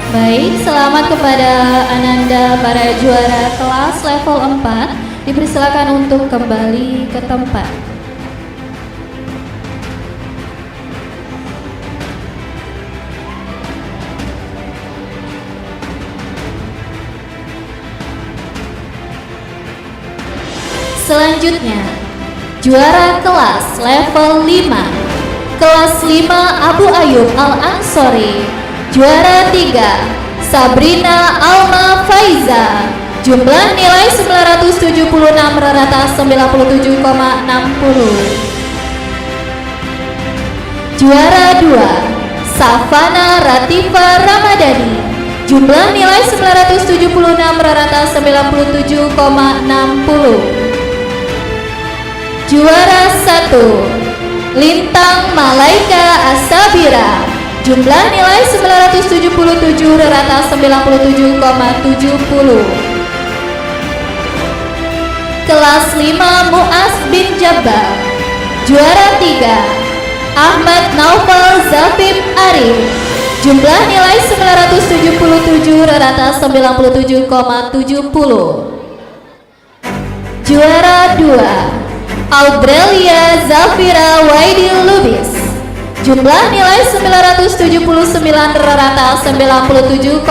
[SPEAKER 3] Baik, selamat kepada Ananda para juara kelas level 4. Dipersilakan untuk kembali ke tempat. selanjutnya, juara kelas level 5, kelas 5 Abu Ayub Al-Ansori. Juara 3, Sabrina Alma Faiza. Jumlah nilai 976 rata 97,60. Juara 2, Safana Ratifa Ramadhani. Jumlah nilai 976 rata 97,60. Juara 1, Lintang Malaika Asabira. Jumlah nilai 977 rata 97,70. Kelas 5 Mu'az bin Jabbar. Juara 3, Ahmad Naufal Zafib Arif. Jumlah nilai 977 rata 97,70. Juara 2, Audrelia Zafira Waidil Lubis. Jumlah nilai 979 rata 97,90.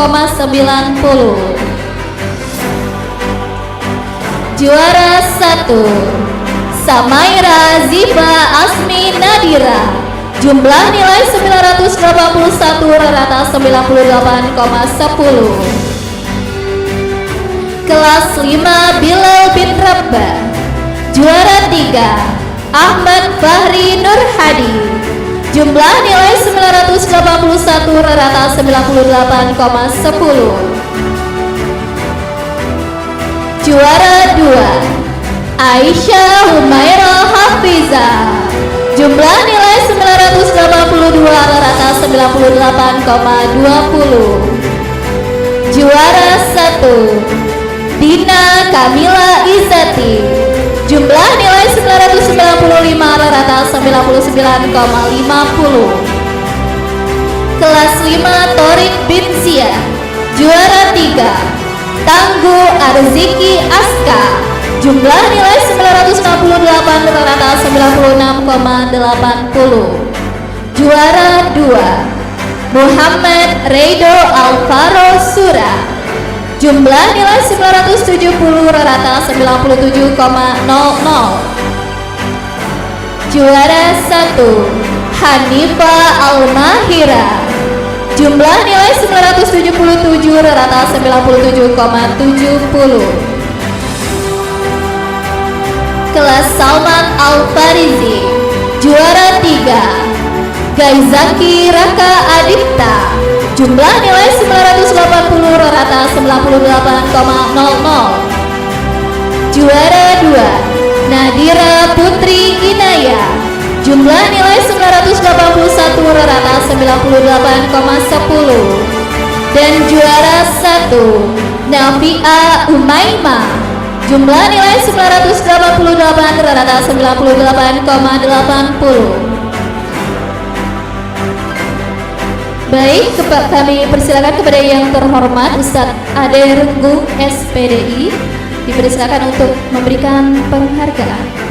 [SPEAKER 3] Juara 1, Samaira Ziva Asmi Nadira. Jumlah nilai 981 rata 98,10. Kelas 5 Bilal bin Rabbah. Juara 3, Ahmad Fahri Nur Hadi. Jumlah nilai 981 rata 98,10. Juara 2, Aisyah Humaira Hafiza. Jumlah nilai 982 rata 98,20. Juara 1, Dina Kamila Izzati. Jumlah nilai 995 rata 99,50. Kelas 5 Torik bin Ziyad. Juara 3, Tangguh Arziki Aska. Jumlah nilai 968 rata 96,80. Juara 2, Muhammad Reido Alvaro Sura. Jumlah nilai 970 rata 97,00. Juara 1, Hanifa Almahira. Jumlah nilai 977 rata 97,70. Kelas Salman Al-Farizi. Juara 3, Gaizaki Raka Adipta. Jumlah nilai 980 rata 98,00. Juara 2, Nadira Putri Inaya. Jumlah nilai 981 rata 98,10. Dan juara 1, Nafia Umaima. Jumlah nilai 988 rata 98,80. Baik, kami persilakan kepada yang terhormat Ustadz Ade Renggung SPDI, dipersilakan untuk memberikan penghargaan.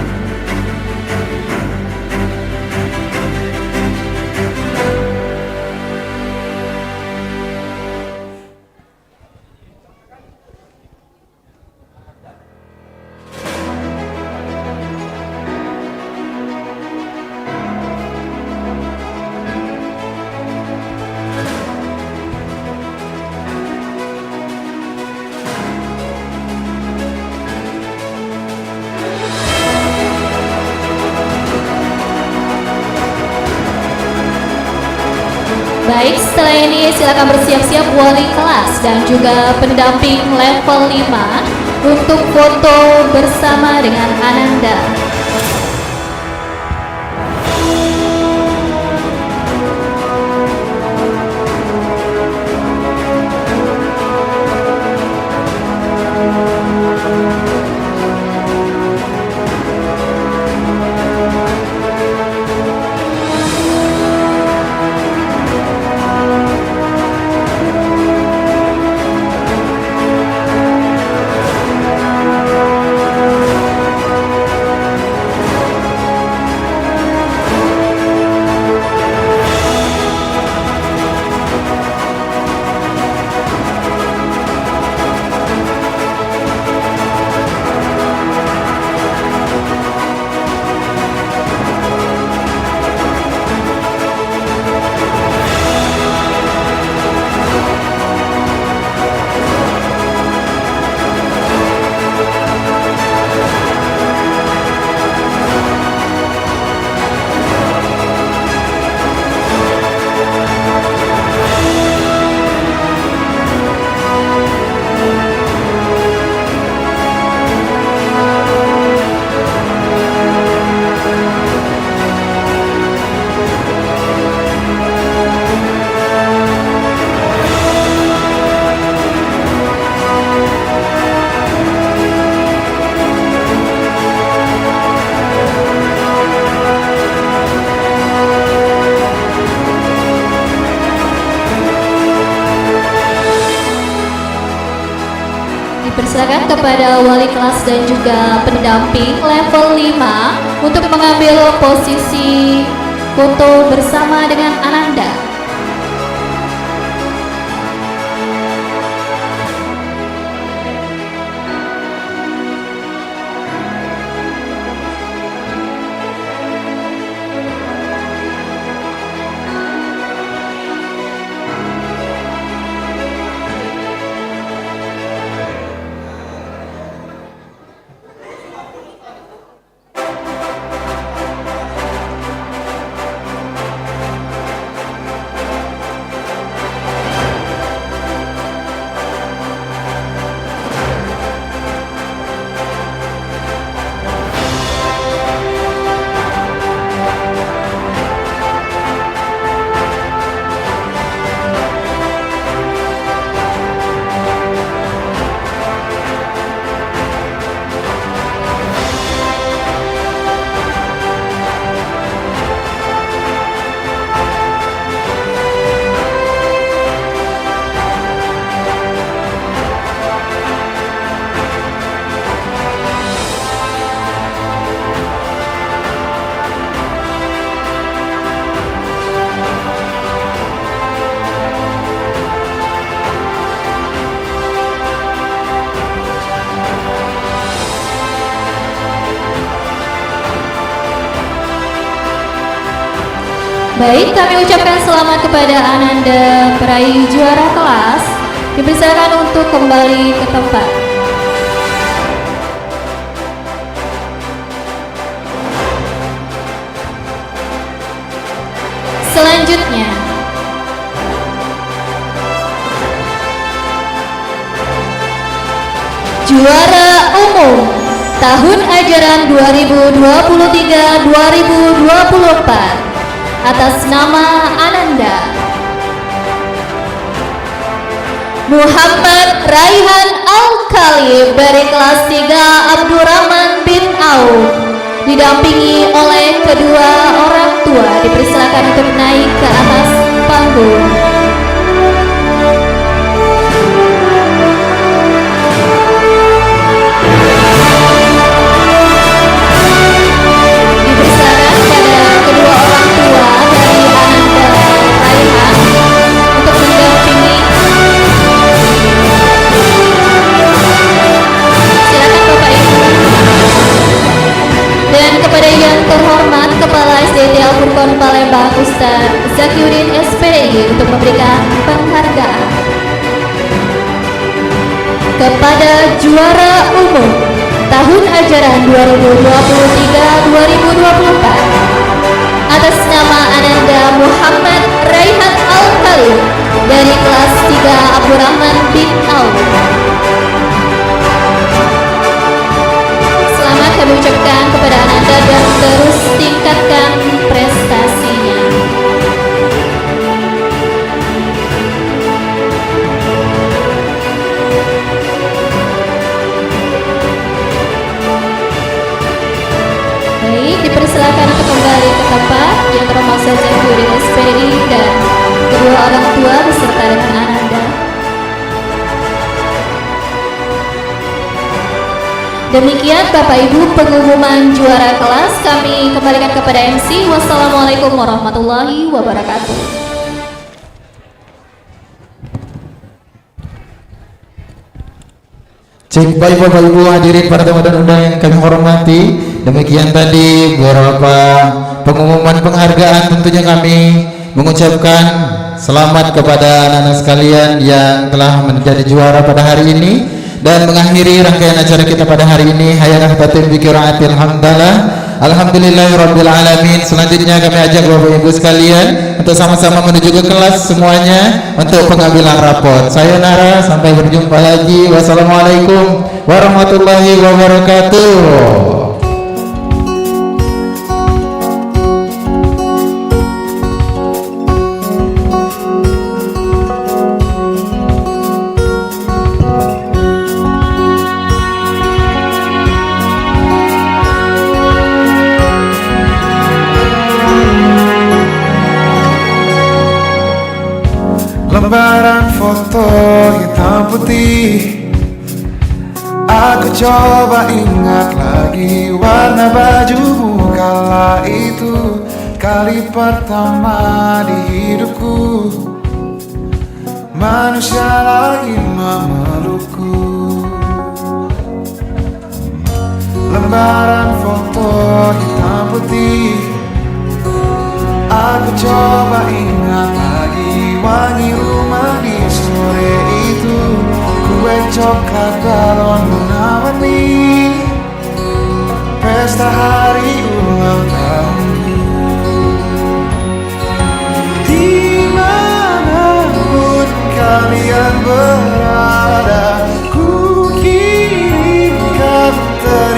[SPEAKER 3] Baik, setelah ini silakan bersiap-siap wali kelas dan juga pendamping level 5 untuk foto bersama dengan Ananda. Dipersilakan kepada wali kelas dan juga pendamping level 5 untuk mengambil posisi foto bersama dengan Ananda. Baik, kami ucapkan selamat kepada Ananda peraih juara kelas. Dipersilakan untuk kembali ke tempat. Selanjutnya, juara umum tahun ajaran 2023-2024 atas nama Ananda, Muhammad Raihan Al-Khalib dari kelas 3 Abdurrahman bin Auf, didampingi oleh kedua orang tua. Dipersilakan untuk naik ke atas panggung. Kepada yang terhormat Kepala SDT Al-Furqon Palembang Ustaz Zakiuddin SPDI untuk memberikan penghargaan. Kepada juara umum tahun ajaran 2023-2024 atas nama Ananda Muhammad Raihan Al-Khalib dari kelas 3 Abdurrahman bin Auf. Kami ucapkan kepada Ananda dan terus tingkatkan prestasinya. Baik, dipersilakan untuk kembali ke tempat. Yang terhormat Ustaz Zakiuddin SPDI dan kedua orang tua beserta dengan Ananda. Demikian Bapak Ibu pengumuman juara kelas. Kami kembalikan kepada MC. Wassalamualaikum warahmatullahi wabarakatuh.
[SPEAKER 2] Cek, baik Bapak Ibu hadirin para tamu dan undangan yang kami hormati. Demikian tadi beberapa pengumuman penghargaan. Tentunya kami mengucapkan selamat kepada anak-anak sekalian yang telah menjadi juara pada hari ini. Dan mengakhiri rangkaian acara kita pada hari ini, hayanah batin bi qiraatil hamdalah alhamdulillahirabbil alamin. Selanjutnya kami ajak Bapak Ibu sekalian untuk sama-sama menuju ke kelas semuanya untuk pengambilan rapor. Sayonara, sampai berjumpa lagi. Wassalamualaikum warahmatullahi wabarakatuh.
[SPEAKER 6] Lembaran foto hitam putih
[SPEAKER 8] Aku coba ingat lagi warna bajumu kala itu, kali pertama di hidupku manusia lagi memelukku. Lembaran foto hitam putih, aku coba ingat lagi wangi rumah di sore itu, kue coklat balon warna-warni, pesta hari